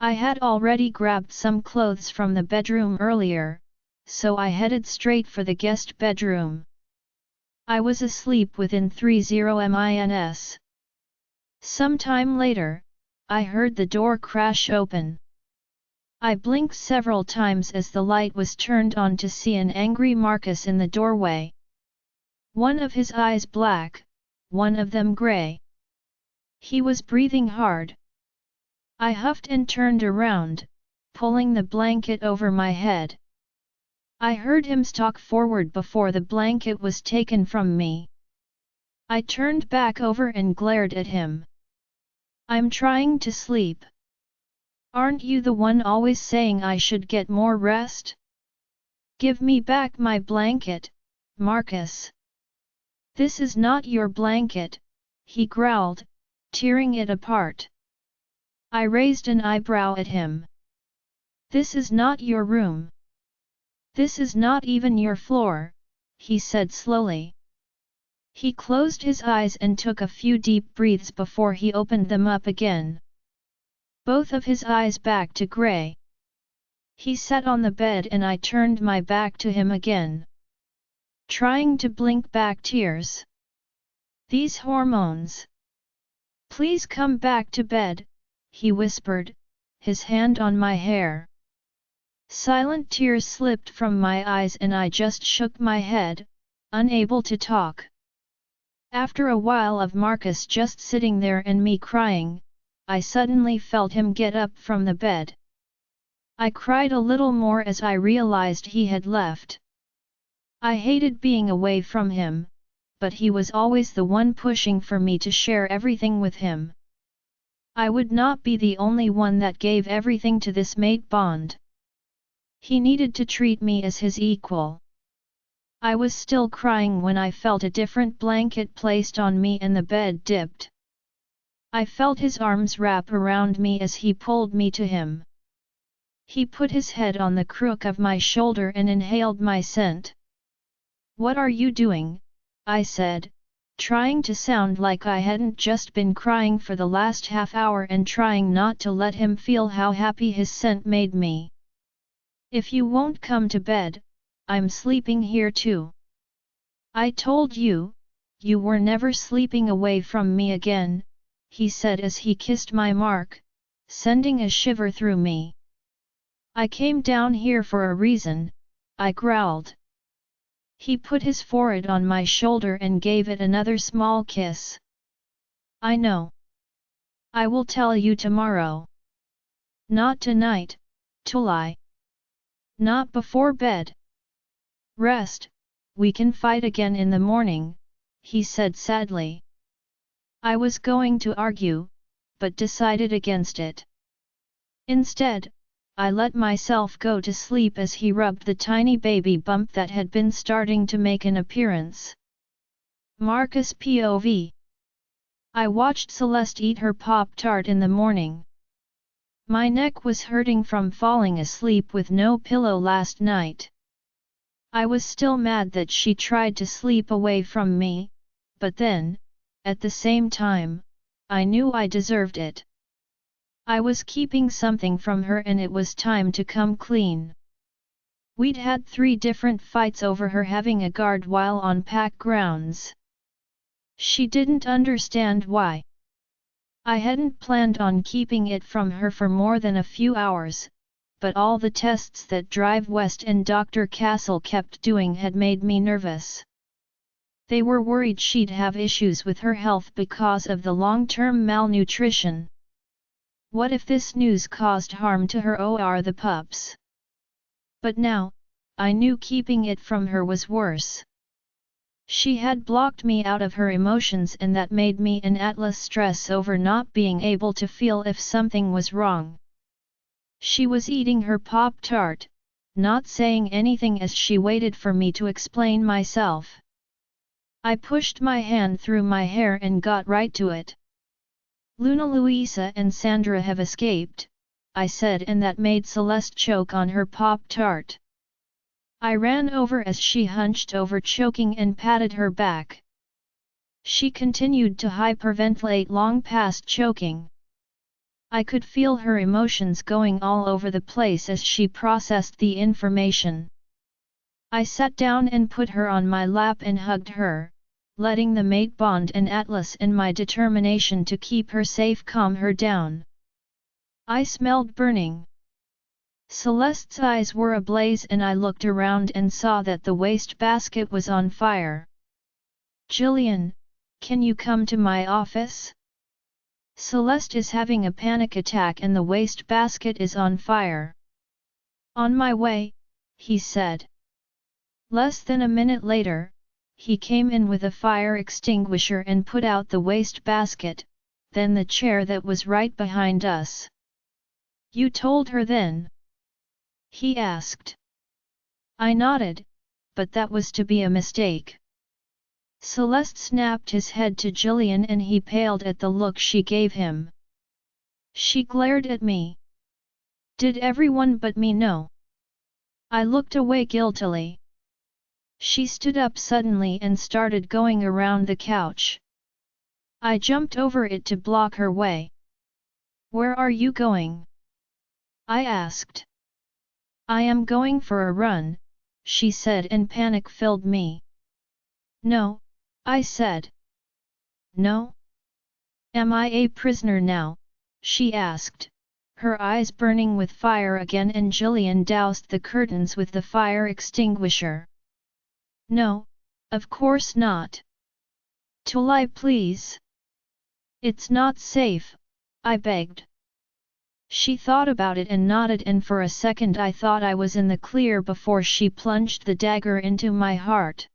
I had already grabbed some clothes from the bedroom earlier, so I headed straight for the guest bedroom. I was asleep within 30 minutes. Some time later, I heard the door crash open. I blinked several times as the light was turned on to see an angry Markus in the doorway. One of his eyes black, one of them grey. He was breathing hard. I huffed and turned around, pulling the blanket over my head. I heard him stalk forward before the blanket was taken from me. I turned back over and glared at him. I'm trying to sleep. Aren't you the one always saying I should get more rest? Give me back my blanket, Markus. This is not your blanket, he growled, tearing it apart. I raised an eyebrow at him. This is not your room. This is not even your floor, he said slowly. He closed his eyes and took a few deep breaths before he opened them up again. Both of his eyes back to grey. He sat on the bed and I turned my back to him again. Trying to blink back tears. These hormones. Please come back to bed, he whispered, his hand on my hair. Silent tears slipped from my eyes and I just shook my head, unable to talk. After a while of Markus just sitting there and me crying, I suddenly felt him get up from the bed. I cried a little more as I realized he had left. I hated being away from him, but he was always the one pushing for me to share everything with him. I would not be the only one that gave everything to this mate bond. He needed to treat me as his equal. I was still crying when I felt a different blanket placed on me and the bed dipped. I felt his arms wrap around me as he pulled me to him. He put his head on the crook of my shoulder and inhaled my scent. "What are you doing?" I said, trying to sound like I hadn't just been crying for the last half hour and trying not to let him feel how happy his scent made me. "If you won't come to bed, I'm sleeping here too. I told you, you were never sleeping away from me again," he said as he kissed my mark, sending a shiver through me. "I came down here for a reason," I growled. He put his forehead on my shoulder and gave it another small kiss. "I know. I will tell you tomorrow. Not tonight, Tulai. Not before bed. Rest, we can fight again in the morning," he said sadly. I was going to argue, but decided against it. Instead, I let myself go to sleep as he rubbed the tiny baby bump that had been starting to make an appearance. Markus POV. I watched Celeste eat her Pop-Tart in the morning. My neck was hurting from falling asleep with no pillow last night. I was still mad that she tried to sleep away from me, but then, at the same time, I knew I deserved it. I was keeping something from her and it was time to come clean. We'd had 3 different fights over her having a guard while on pack grounds. She didn't understand why. I hadn't planned on keeping it from her for more than a few hours, but all the tests that Drive West and Dr. Castle kept doing had made me nervous. They were worried she'd have issues with her health because of the long-term malnutrition. What if this news caused harm to her or the pups? But now, I knew keeping it from her was worse. She had blocked me out of her emotions and that made me and Atlas stress over not being able to feel if something was wrong. She was eating her Pop-Tart, not saying anything as she waited for me to explain myself. I pushed my hand through my hair and got right to it. "Luna Luisa and Sandra have escaped," I said, and that made Celeste choke on her Pop-Tart. I ran over as she hunched over choking and patted her back. She continued to hyperventilate long past choking. I could feel her emotions going all over the place as she processed the information. I sat down and put her on my lap and hugged her, letting the mate bond and Atlas and my determination to keep her safe calm her down. I smelled burning. Celeste's eyes were ablaze and I looked around and saw that the wastebasket was on fire. "Jillian, can you come to my office? Celeste is having a panic attack and the wastebasket is on fire." "On my way," he said. Less than a minute later, he came in with a fire extinguisher and put out the wastebasket, then the chair that was right behind us. "You told her then?" he asked. I nodded, but that was to be a mistake. Celeste snapped his head to Jillian and he paled at the look she gave him. She glared at me. "Did everyone but me know?" I looked away guiltily. She stood up suddenly and started going around the couch. I jumped over it to block her way. "Where are you going?" I asked. "I am going for a run," she said, and panic filled me. "No," I said. "No? Am I a prisoner now?" she asked, her eyes burning with fire again, and Jillian doused the curtains with the fire extinguisher. "No, of course not. Tulai, please. It's not safe," I begged. She thought about it and nodded, and for a second I thought I was in the clear before she plunged the dagger into my heart.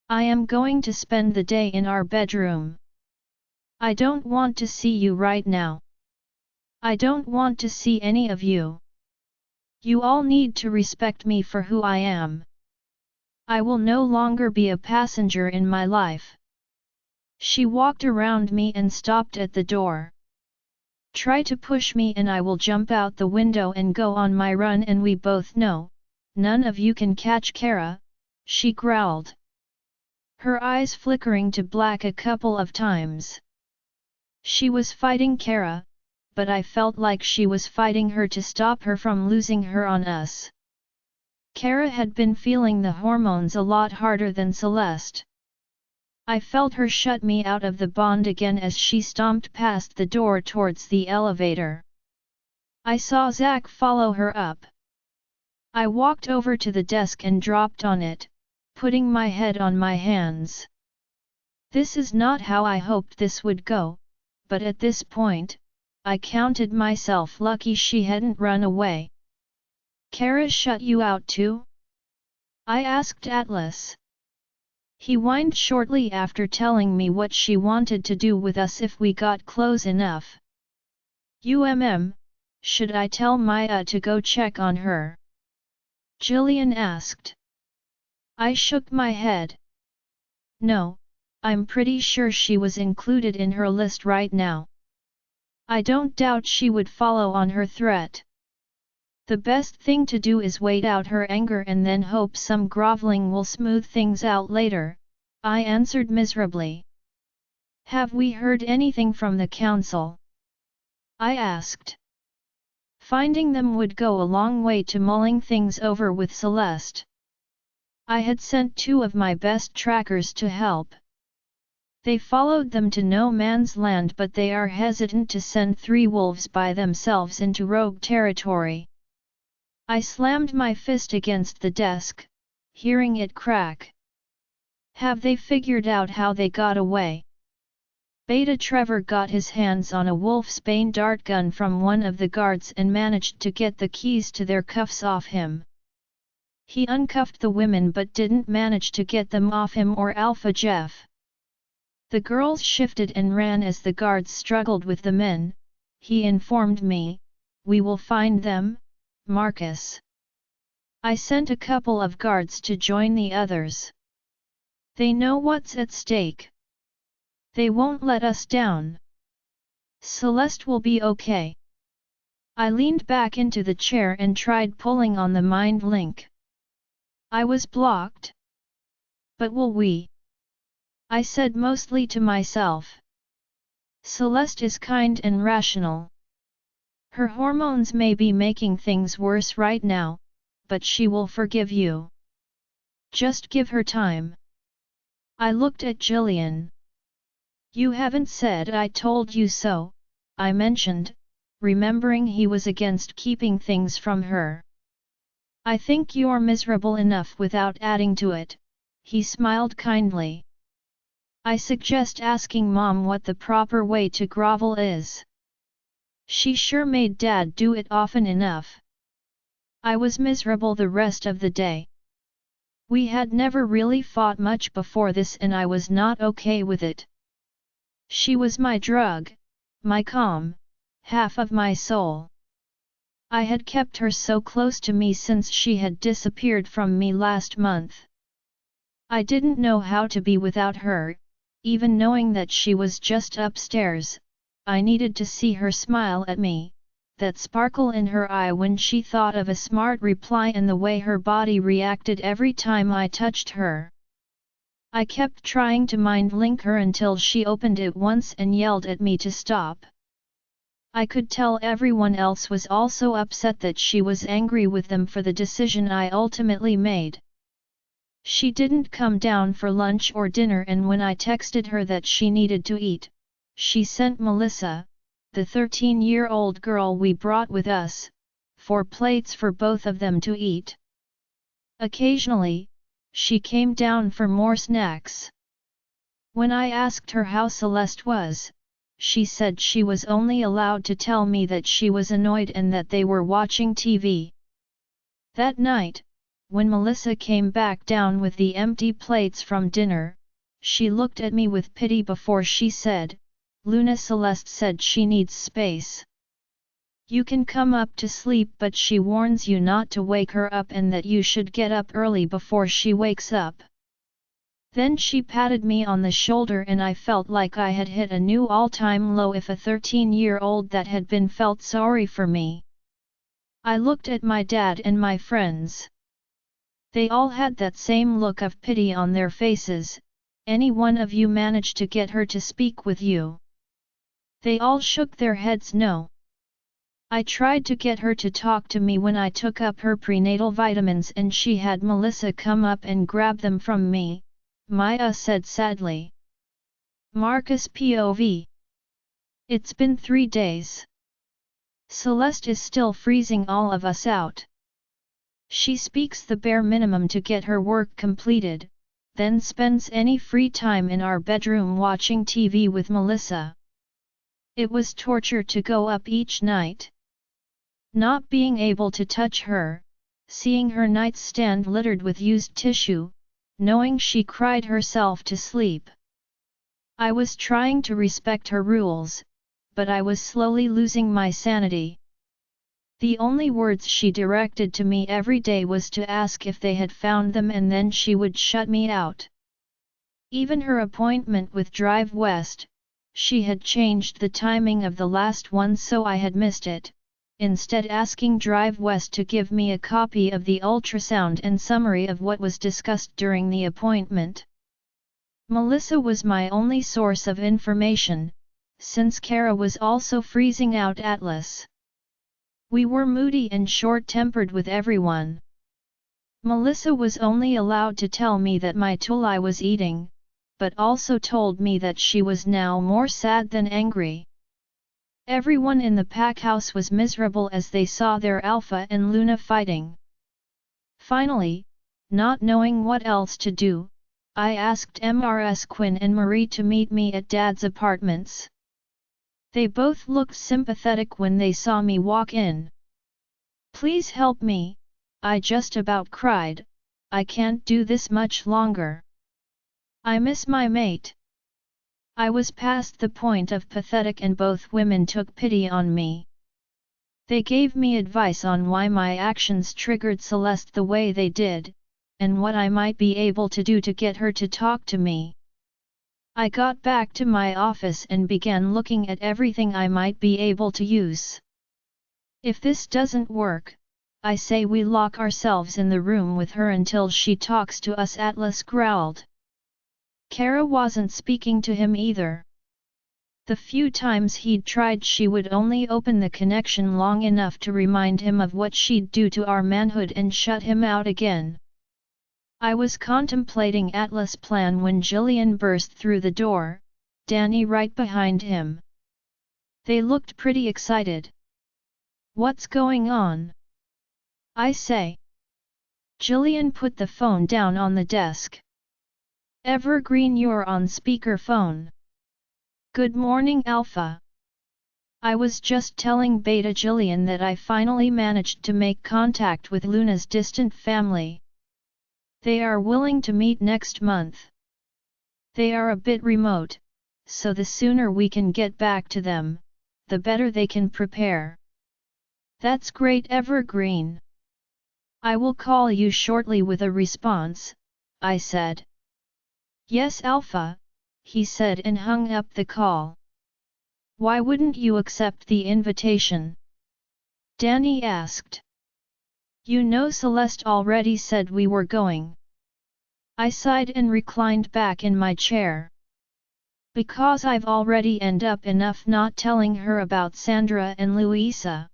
I am going to spend the day in our bedroom. I don't want to see you right now. I don't want to see any of you. You all need to respect me for who I am. I will no longer be a passenger in my life. She walked around me and stopped at the door. Try to push me and I will jump out the window and go on my run, and we both know, none of you can catch Kara, she growled. Her eyes flickering to black a couple of times. She was fighting Kara, but I felt like she was fighting her to stop her from losing her on us. Kara had been feeling the hormones a lot harder than Celeste. I felt her shut me out of the bond again as she stomped past the door towards the elevator. I saw Zack follow her up. I walked over to the desk and dropped on it, putting my head on my hands. This is not how I hoped this would go, but at this point, I counted myself lucky she hadn't run away. Kara shut you out too? I asked Atlas. He whined shortly after telling me what she wanted to do with us if we got close enough. Should I tell Maya to go check on her? Jillian asked. I shook my head. No, I'm pretty sure she was included in her list right now. I don't doubt she would follow on her threat. The best thing to do is wait out her anger and then hope some groveling will smooth things out later, I answered miserably. Have we heard anything from the council? I asked. Finding them would go a long way to mulling things over with Celeste. I had sent 2 of my best trackers to help. They followed them to no man's land, but they are hesitant to send 3 wolves by themselves into rogue territory. I slammed my fist against the desk, hearing it crack. Have they figured out how they got away? Beta Trevor got his hands on a wolfsbane dart gun from one of the guards and managed to get the keys to their cuffs off him. He uncuffed the women but didn't manage to get them off him or Alpha Jeff. The girls shifted and ran as the guards struggled with the men. He informed me, "We will find them, Markus." I sent a couple of guards to join the others. They know what's at stake. They won't let us down. Celeste will be okay. I leaned back into the chair and tried pulling on the mind link. I was blocked. But will we? I said mostly to myself. Celeste is kind and rational. Her hormones may be making things worse right now, but she will forgive you. Just give her time. I looked at Jillian. You haven't said I told you so, I mentioned, remembering he was against keeping things from her. I think you're miserable enough without adding to it, he smiled kindly. I suggest asking Mom what the proper way to grovel is. She sure made Dad do it often enough. I was miserable the rest of the day. We had never really fought much before this and I was not okay with it. She was my drug, my calm, half of my soul. I had kept her so close to me since she had disappeared from me last month. I didn't know how to be without her, even knowing that she was just upstairs. I needed to see her smile at me, that sparkle in her eye when she thought of a smart reply and the way her body reacted every time I touched her. I kept trying to mind link her until she opened it once and yelled at me to stop. I could tell everyone else was also upset that she was angry with them for the decision I ultimately made. She didn't come down for lunch or dinner, and when I texted her that she needed to eat, she sent Melissa, the 13-year-old girl we brought with us, 4 plates for both of them to eat. Occasionally, she came down for more snacks. When I asked her how Celeste was, she said she was only allowed to tell me that she was annoyed and that they were watching TV. That night, when Melissa came back down with the empty plates from dinner, she looked at me with pity before she said, "Luna, Celeste said she needs space. You can come up to sleep, but she warns you not to wake her up and that you should get up early before she wakes up." Then she patted me on the shoulder and I felt like I had hit a new all-time low if a 13-year-old that had been felt sorry for me. I looked at my dad and my friends. They all had that same look of pity on their faces. "Any one of you managed to get her to speak with you?" They all shook their heads no. I tried to get her to talk to me when I took up her prenatal vitamins and she had Melissa come up and grab them from me, Maya said sadly. Markus POV. It's been 3 days. Celeste is still freezing all of us out. She speaks the bare minimum to get her work completed, then spends any free time in our bedroom watching TV with Melissa. It was torture to go up each night. Not being able to touch her, seeing her nightstand littered with used tissue, knowing she cried herself to sleep. I was trying to respect her rules, but I was slowly losing my sanity. The only words she directed to me every day was to ask if they had found them and then she would shut me out. Even her appointment with Drive West, she had changed the timing of the last one so I had missed it, instead asking Drive West to give me a copy of the ultrasound and summary of what was discussed during the appointment. Melissa was my only source of information, since Kara was also freezing out Atlas. We were moody and short-tempered with everyone. Melissa was only allowed to tell me that my tool I was eating, but also told me that she was now more sad than angry. Everyone in the pack house was miserable as they saw their Alpha and Luna fighting. Finally, not knowing what else to do, I asked Mrs. Quinn and Marie to meet me at Dad's apartments. They both looked sympathetic when they saw me walk in. "Please help me," I just about cried, "I can't do this much longer. I miss my mate." I was past the point of pathetic and both women took pity on me. They gave me advice on why my actions triggered Celeste the way they did, and what I might be able to do to get her to talk to me. I got back to my office and began looking at everything I might be able to use. "If this doesn't work, I say we lock ourselves in the room with her until she talks to us," Atlas growled. Kara wasn't speaking to him either. The few times he'd tried she would only open the connection long enough to remind him of what she'd do to our manhood and shut him out again. I was contemplating Atlas' plan when Jillian burst through the door, Danny right behind him. They looked pretty excited. "What's going on?" I say. Jillian put the phone down on the desk. "Evergreen, you're on speakerphone." "Good morning, Alpha. I was just telling Beta Jillian that I finally managed to make contact with Luna's distant family. They are willing to meet next month. They are a bit remote, so the sooner we can get back to them, the better they can prepare." "That's great, Evergreen. I will call you shortly with a response," I said. "Yes, Alpha," he said and hung up the call. "Why wouldn't you accept the invitation?" Danny asked. "You know Celeste already said we were going." I sighed and reclined back in my chair. "Because I've already ended up enough not telling her about Sandra and Louisa.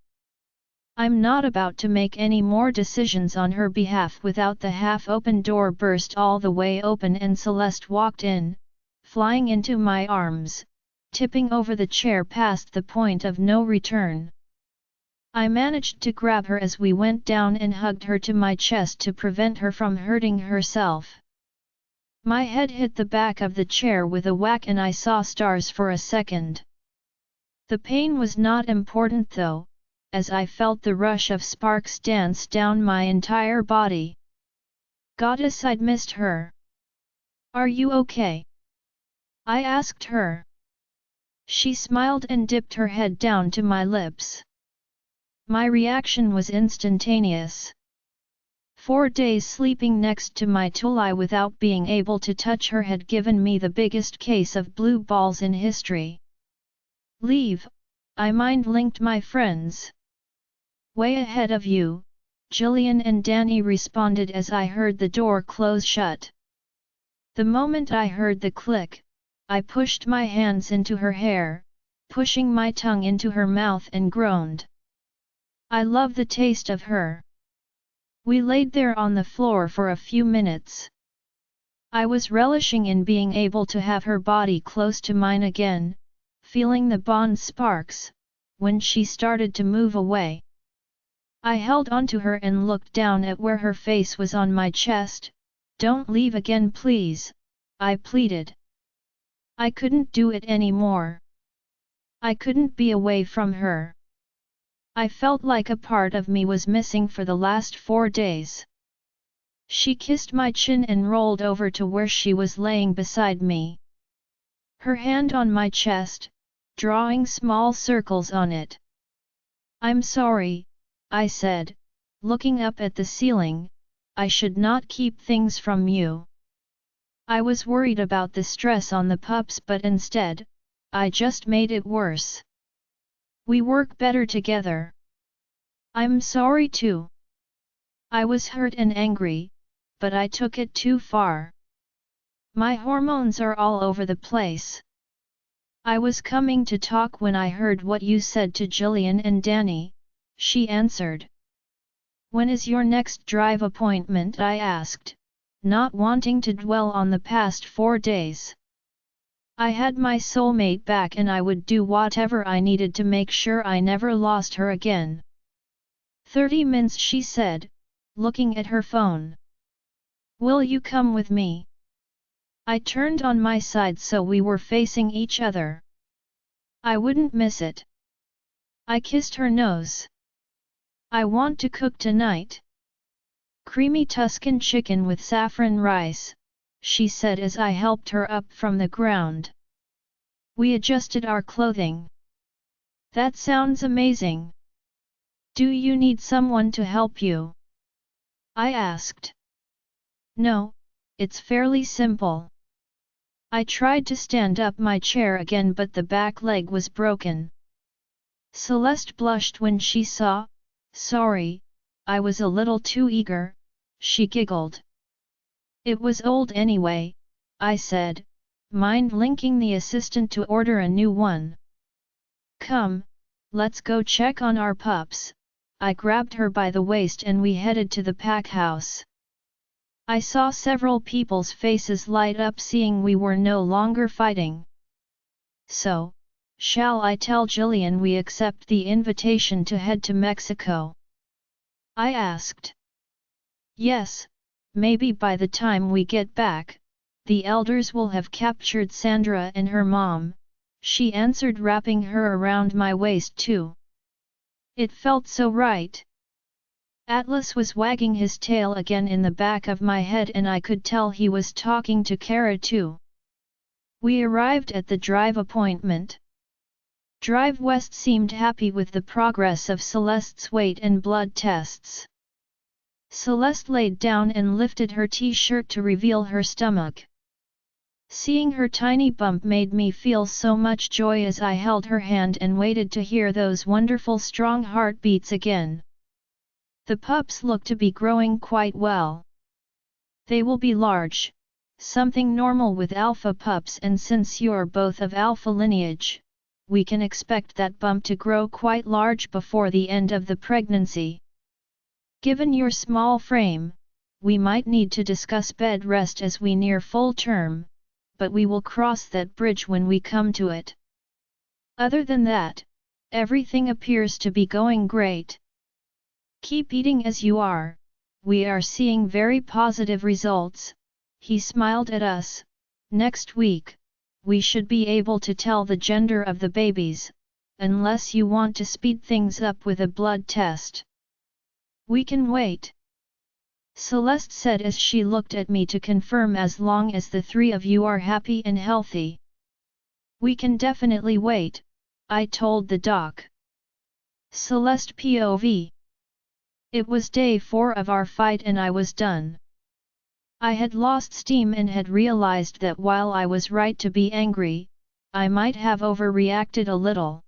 I'm not about to make any more decisions on her behalf." Without the half-open door burst all the way open and Celeste walked in, flying into my arms, tipping over the chair past the point of no return. I managed to grab her as we went down and hugged her to my chest to prevent her from hurting herself. My head hit the back of the chair with a whack and I saw stars for a second. The pain was not important though, as I felt the rush of sparks dance down my entire body. Goddess, I'd missed her. Are you okay? I asked her. She smiled and dipped her head down to my lips. My reaction was instantaneous. 4 days sleeping next to my Tulai without being able to touch her had given me the biggest case of blue balls in history. Leave, I mind-linked my friends. Way ahead of you, Jillian and Danny responded as I heard the door close shut. The moment I heard the click, I pushed my hands into her hair, pushing my tongue into her mouth and groaned. I love the taste of her. We laid there on the floor for a few minutes. I was relishing in being able to have her body close to mine again, feeling the bond sparks, when she started to move away. I held onto her and looked down at where her face was on my chest. Don't leave again please, I pleaded. I couldn't do it anymore. I couldn't be away from her. I felt like a part of me was missing for the last 4 days. She kissed my chin and rolled over to where she was laying beside me. Her hand on my chest, drawing small circles on it. I'm sorry, I said, looking up at the ceiling, I should not keep things from you. I was worried about the stress on the pups but instead, I just made it worse. We work better together. I'm sorry too. I was hurt and angry, but I took it too far. My hormones are all over the place. I was coming to talk when I heard what you said to Jillian and Danny, she answered. When is your next drive appointment? I asked, not wanting to dwell on the past 4 days. I had my soulmate back and I would do whatever I needed to make sure I never lost her again. 30 minutes, she said, looking at her phone. Will you come with me? I turned on my side so we were facing each other. I wouldn't miss it. I kissed her nose. I want to cook tonight. Creamy Tuscan chicken with saffron rice, she said as I helped her up from the ground. We adjusted our clothing. That sounds amazing. Do you need someone to help you? I asked. No, it's fairly simple. I tried to stand up my chair again but the back leg was broken. Celeste blushed when she saw. Sorry, I was a little too eager, she giggled. It was old anyway, I said, mind-linking the assistant to order a new one. Come, let's go check on our pups. I grabbed her by the waist and we headed to the pack house. I saw several people's faces light up seeing we were no longer fighting. So, shall I tell Jillian we accept the invitation to head to Mexico? I asked. Yes, maybe by the time we get back, the elders will have captured Sandra and her mom, she answered, wrapping her around my waist too. It felt so right. Atlas was wagging his tail again in the back of my head and I could tell he was talking to Kara too. We arrived at the drive appointment. Drive West seemed happy with the progress of Celeste's weight and blood tests. Celeste laid down and lifted her t-shirt to reveal her stomach. Seeing her tiny bump made me feel so much joy as I held her hand and waited to hear those wonderful strong heartbeats again. The pups look to be growing quite well. They will be large, something normal with alpha pups, and since you're both of alpha lineage, we can expect that bump to grow quite large before the end of the pregnancy. Given your small frame, we might need to discuss bed rest as we near full term, but we will cross that bridge when we come to it. Other than that, everything appears to be going great. Keep eating as you are, we are seeing very positive results, he smiled at us. Next week, we should be able to tell the gender of the babies, unless you want to speed things up with a blood test. We can wait, Celeste said as she looked at me to confirm, as long as the three of you are happy and healthy. We can definitely wait, I told the doc. Celeste POV. It was day 4 of our fight and I was done. I had lost steam and had realized that while I was right to be angry, I might have overreacted a little.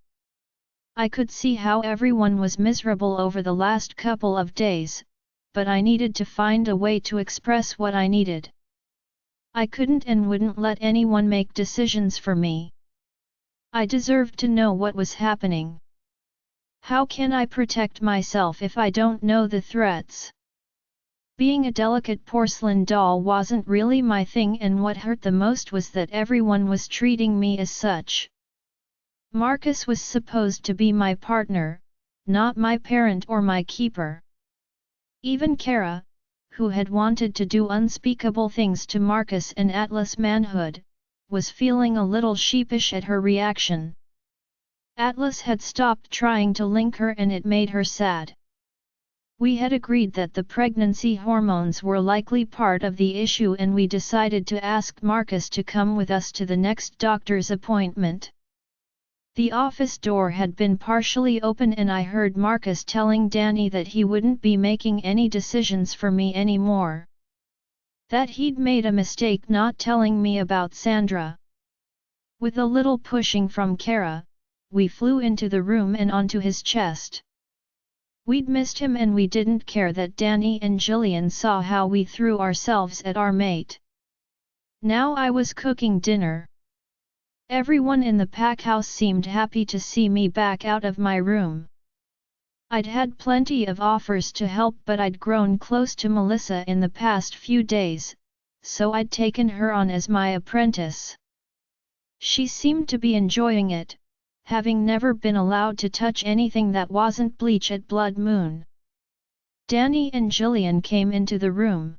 I could see how everyone was miserable over the last couple of days, but I needed to find a way to express what I needed. I couldn't and wouldn't let anyone make decisions for me. I deserved to know what was happening. How can I protect myself if I don't know the threats? Being a delicate porcelain doll wasn't really my thing, and what hurt the most was that everyone was treating me as such. Markus was supposed to be my partner, not my parent or my keeper. Even Kara, who had wanted to do unspeakable things to Markus and Atlas manhood, was feeling a little sheepish at her reaction. Atlas had stopped trying to link her and it made her sad. We had agreed that the pregnancy hormones were likely part of the issue, and we decided to ask Markus to come with us to the next doctor's appointment. The office door had been partially open and I heard Markus telling Danny that he wouldn't be making any decisions for me anymore. That he'd made a mistake not telling me about Sandra. With a little pushing from Kara, we flew into the room and onto his chest. We'd missed him and we didn't care that Danny and Jillian saw how we threw ourselves at our mate. Now I was cooking dinner. Everyone in the pack house seemed happy to see me back out of my room. I'd had plenty of offers to help, but I'd grown close to Melissa in the past few days, so I'd taken her on as my apprentice. She seemed to be enjoying it, having never been allowed to touch anything that wasn't bleach at Blood Moon. Danny and Jillian came into the room.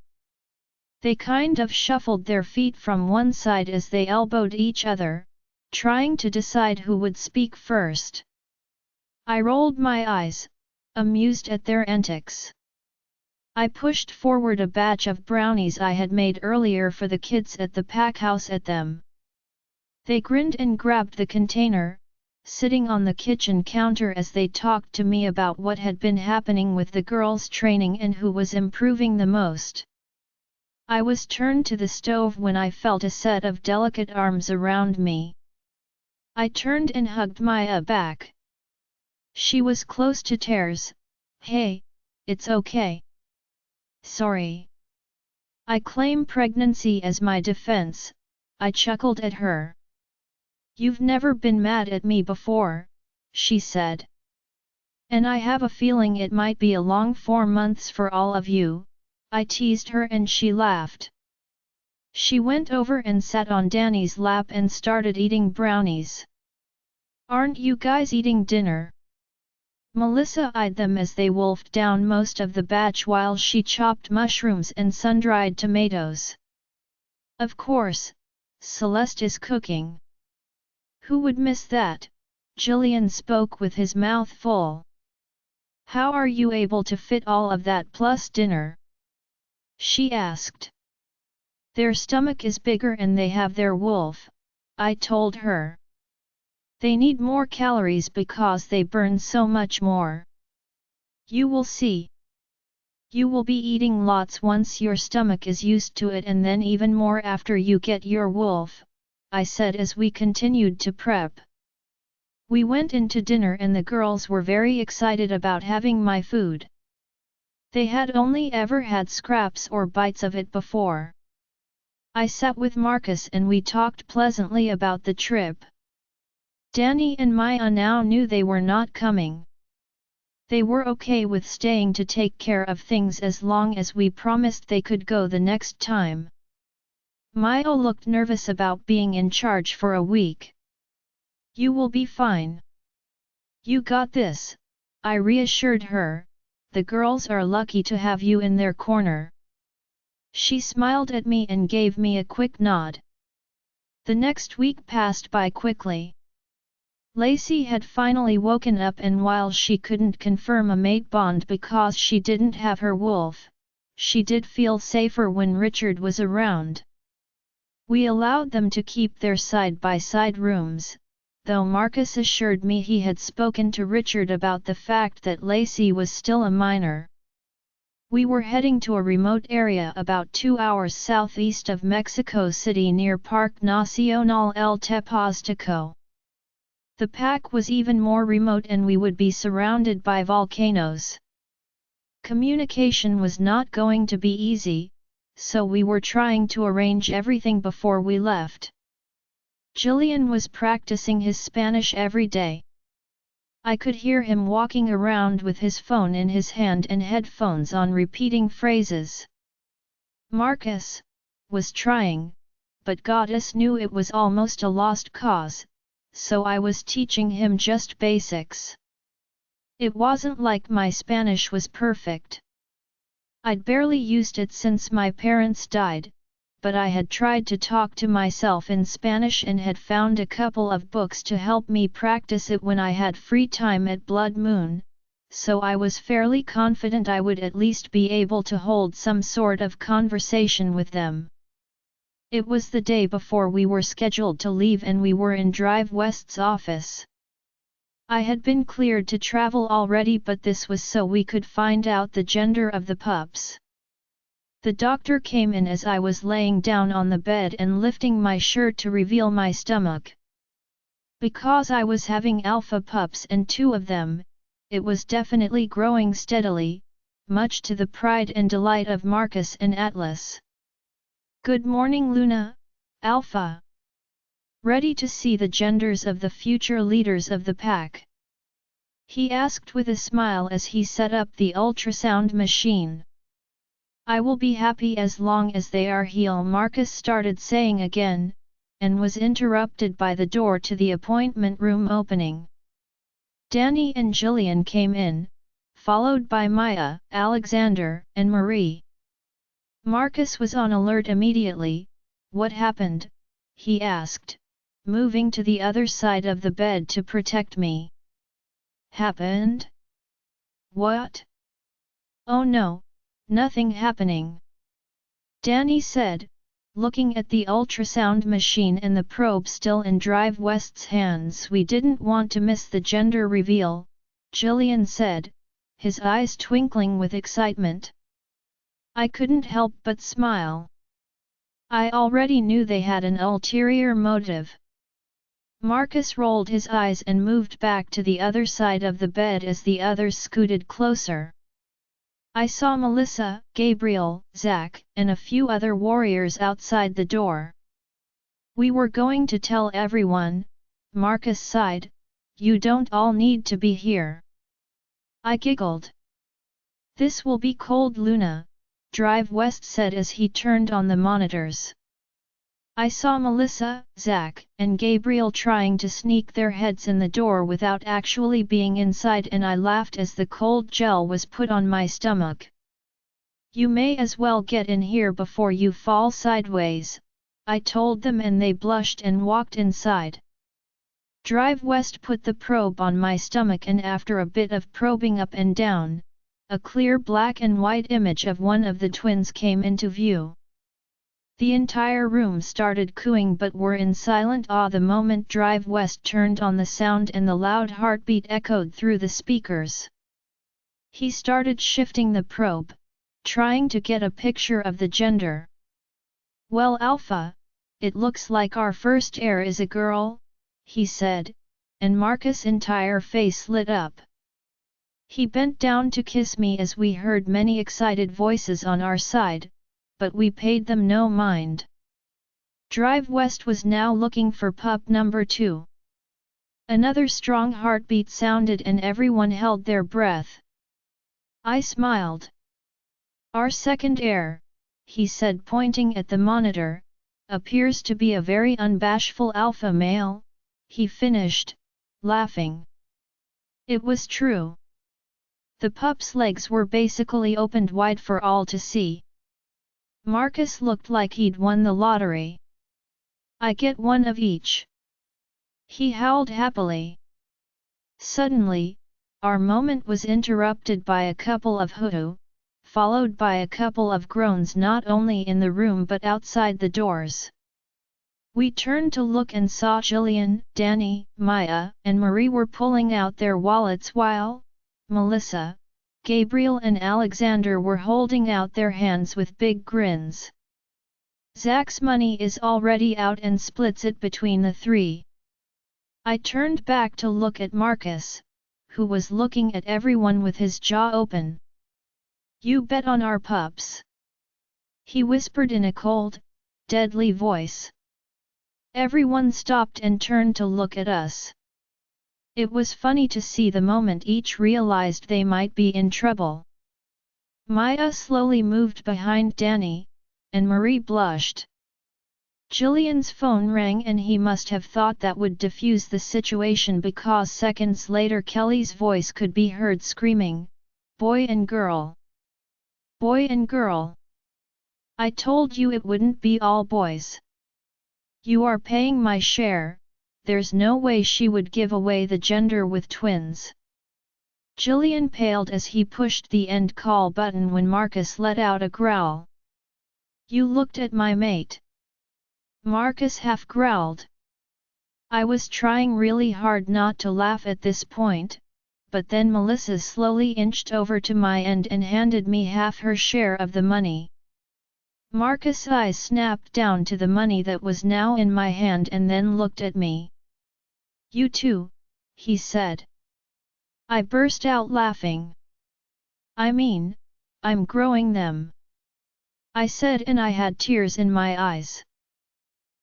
They kind of shuffled their feet from one side as they elbowed each other, trying to decide who would speak first. I rolled my eyes, amused at their antics. I pushed forward a batch of brownies I had made earlier for the kids at the pack house at them. They grinned and grabbed the container, sitting on the kitchen counter as they talked to me about what had been happening with the girls' training and who was improving the most. I was turned to the stove when I felt a set of delicate arms around me. I turned and hugged Maya back. She was close to tears. "Hey, it's okay. Sorry. I claim pregnancy as my defense," I chuckled at her. "You've never been mad at me before," she said. "And I have a feeling it might be a long 4 months for all of you," I teased her and she laughed. She went over and sat on Danny's lap and started eating brownies. "Aren't you guys eating dinner?" Melissa eyed them as they wolfed down most of the batch while she chopped mushrooms and sun-dried tomatoes. "Of course, Celeste is cooking." "Who would miss that?" Jillian spoke with his mouth full. "How are you able to fit all of that plus dinner?" she asked. "Their stomach is bigger and they have their wolf," I told her. "They need more calories because they burn so much more. You will see. You will be eating lots once your stomach is used to it, and then even more after you get your wolf," I said as we continued to prep. We went into dinner and the girls were very excited about having my food. They had only ever had scraps or bites of it before. I sat with Markus and we talked pleasantly about the trip. Danny and Maya now knew they were not coming. They were okay with staying to take care of things as long as we promised they could go the next time. Maya looked nervous about being in charge for a week. "You will be fine. You got this," I reassured her. "The girls are lucky to have you in their corner." She smiled at me and gave me a quick nod. The next week passed by quickly. Lacey had finally woken up, and while she couldn't confirm a mate bond because she didn't have her wolf, she did feel safer when Richard was around. We allowed them to keep their side-by-side rooms, though Markus assured me he had spoken to Richard about the fact that Lacey was still a minor. We were heading to a remote area about 2 hours southeast of Mexico City near Parque Nacional El Tepozteco. The pack was even more remote and we would be surrounded by volcanoes. Communication was not going to be easy, so we were trying to arrange everything before we left. Jillian was practicing his Spanish every day. I could hear him walking around with his phone in his hand and headphones on, repeating phrases. Markus was trying, but Goddess knew it was almost a lost cause, so I was teaching him just basics. It wasn't like my Spanish was perfect. I'd barely used it since my parents died, but I had tried to talk to myself in Spanish and had found a couple of books to help me practice it when I had free time at Blood Moon, so I was fairly confident I would at least be able to hold some sort of conversation with them. It was the day before we were scheduled to leave and we were in Drive West's office. I had been cleared to travel already, but this was so we could find out the gender of the pups. The doctor came in as I was laying down on the bed and lifting my shirt to reveal my stomach. Because I was having alpha pups and 2 of them, it was definitely growing steadily, much to the pride and delight of Markus and Atlas. Good morning, Luna, Alpha. Ready to see the genders of the future leaders of the pack? He asked with a smile as he set up the ultrasound machine. I will be happy as long as they are healed, Markus started saying again, and was interrupted by the door to the appointment room opening. Danny and Jillian came in, followed by Maya, Alexander, and Marie. Markus was on alert immediately. What happened? He asked, moving to the other side of the bed to protect me. Happened? What? Oh no, nothing happening. Danny said, looking at the ultrasound machine and the probe still in Drive West's hands. We didn't want to miss the gender reveal, Jillian said, his eyes twinkling with excitement. I couldn't help but smile. I already knew they had an ulterior motive. Markus rolled his eyes and moved back to the other side of the bed as the others scooted closer. I saw Melissa, Gabriel, Zach, and a few other warriors outside the door. We were going to tell everyone, Markus sighed, you don't all need to be here. I giggled. This will be cold, Luna, Drive West said as he turned on the monitors. I saw Melissa, Zach, and Gabriel trying to sneak their heads in the door without actually being inside, and I laughed as the cold gel was put on my stomach. You may as well get in here before you fall sideways, I told them, and they blushed and walked inside. Drive West put the probe on my stomach, and after a bit of probing up and down, a clear black and white image of one of the twins came into view. The entire room started cooing, but were in silent awe the moment Drive West turned on the sound and the loud heartbeat echoed through the speakers. He started shifting the probe, trying to get a picture of the gender. Well, Alpha, it looks like our first heir is a girl, he said, and Markus' entire face lit up. He bent down to kiss me as we heard many excited voices on our side, but we paid them no mind. Drive West was now looking for pup number 2. Another strong heartbeat sounded and everyone held their breath. I smiled. Our second heir, he said, pointing at the monitor, appears to be a very unbashful alpha male, he finished, laughing. It was true. The pup's legs were basically opened wide for all to see. Markus looked like he'd won the lottery. I get one of each. He howled happily. Suddenly, our moment was interrupted by a couple of hoo-hoo, followed by a couple of groans not only in the room but outside the doors. We turned to look and saw Jillian, Danny, Maya, and Marie were pulling out their wallets while Melissa, Gabriel and Alexander were holding out their hands with big grins. Zach's money is already out and splits it between the three. I turned back to look at Markus, who was looking at everyone with his jaw open. "You bet on our pups," he whispered in a cold, deadly voice. Everyone stopped and turned to look at us. It was funny to see the moment each realized they might be in trouble. Maya slowly moved behind Danny, and Marie blushed. Jillian's phone rang and he must have thought that would defuse the situation because seconds later Kelly's voice could be heard screaming, "Boy and girl! Boy and girl! I told you it wouldn't be all boys. You are paying my share, there's no way she would give away the gender with twins." Jillian paled as he pushed the end call button when Markus let out a growl. "You looked at my mate." Markus half growled. I was trying really hard not to laugh at this point, but then Melissa slowly inched over to my end and handed me half her share of the money. Markus' eyes snapped down to the money that was now in my hand and then looked at me. "You too," he said. I burst out laughing. "I mean, I'm growing them," I said, and I had tears in my eyes.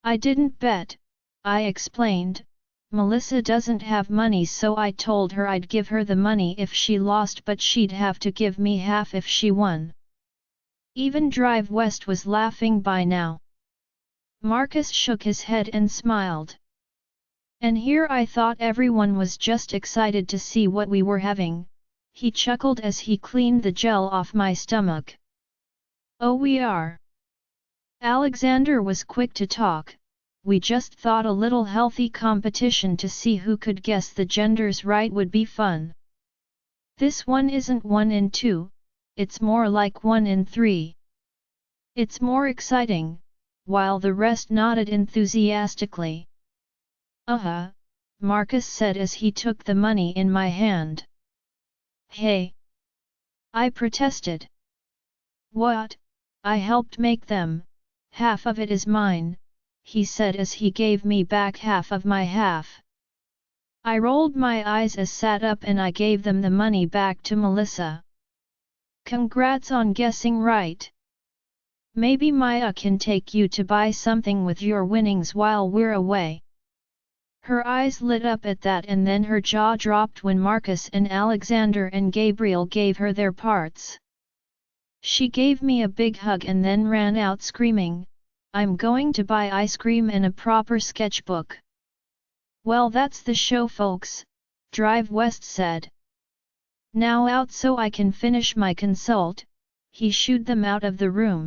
"I didn't bet," I explained. "Melissa doesn't have money, so I told her I'd give her the money if she lost, but she'd have to give me half if she won." Even Drive West was laughing by now. Markus shook his head and smiled. And here I thought everyone was just excited to see what we were having. He chuckled as he cleaned the gel off my stomach. "Oh, we are." Alexander was quick to talk. "We just thought a little healthy competition to see who could guess the genders right would be fun. This one isn't 1 in 2, it's more like 1 in 3. It's more exciting," while the rest nodded enthusiastically. Markus said as he took the money in my hand. "Hey!" I protested. "What? I helped make them, half of it is mine," he said as he gave me back half of my half. I rolled my eyes as sat up and I gave them the money back to Melissa. "Congrats on guessing right. Maybe Maya can take you to buy something with your winnings while we're away." Her eyes lit up at that and then her jaw dropped when Markus and Alexander and Gabriel gave her their parts. She gave me a big hug and then ran out screaming, "I'm going to buy ice cream and a proper sketchbook." "Well, that's the show, folks," Drive West said. "Now out so I can finish my consult." He shooed them out of the room.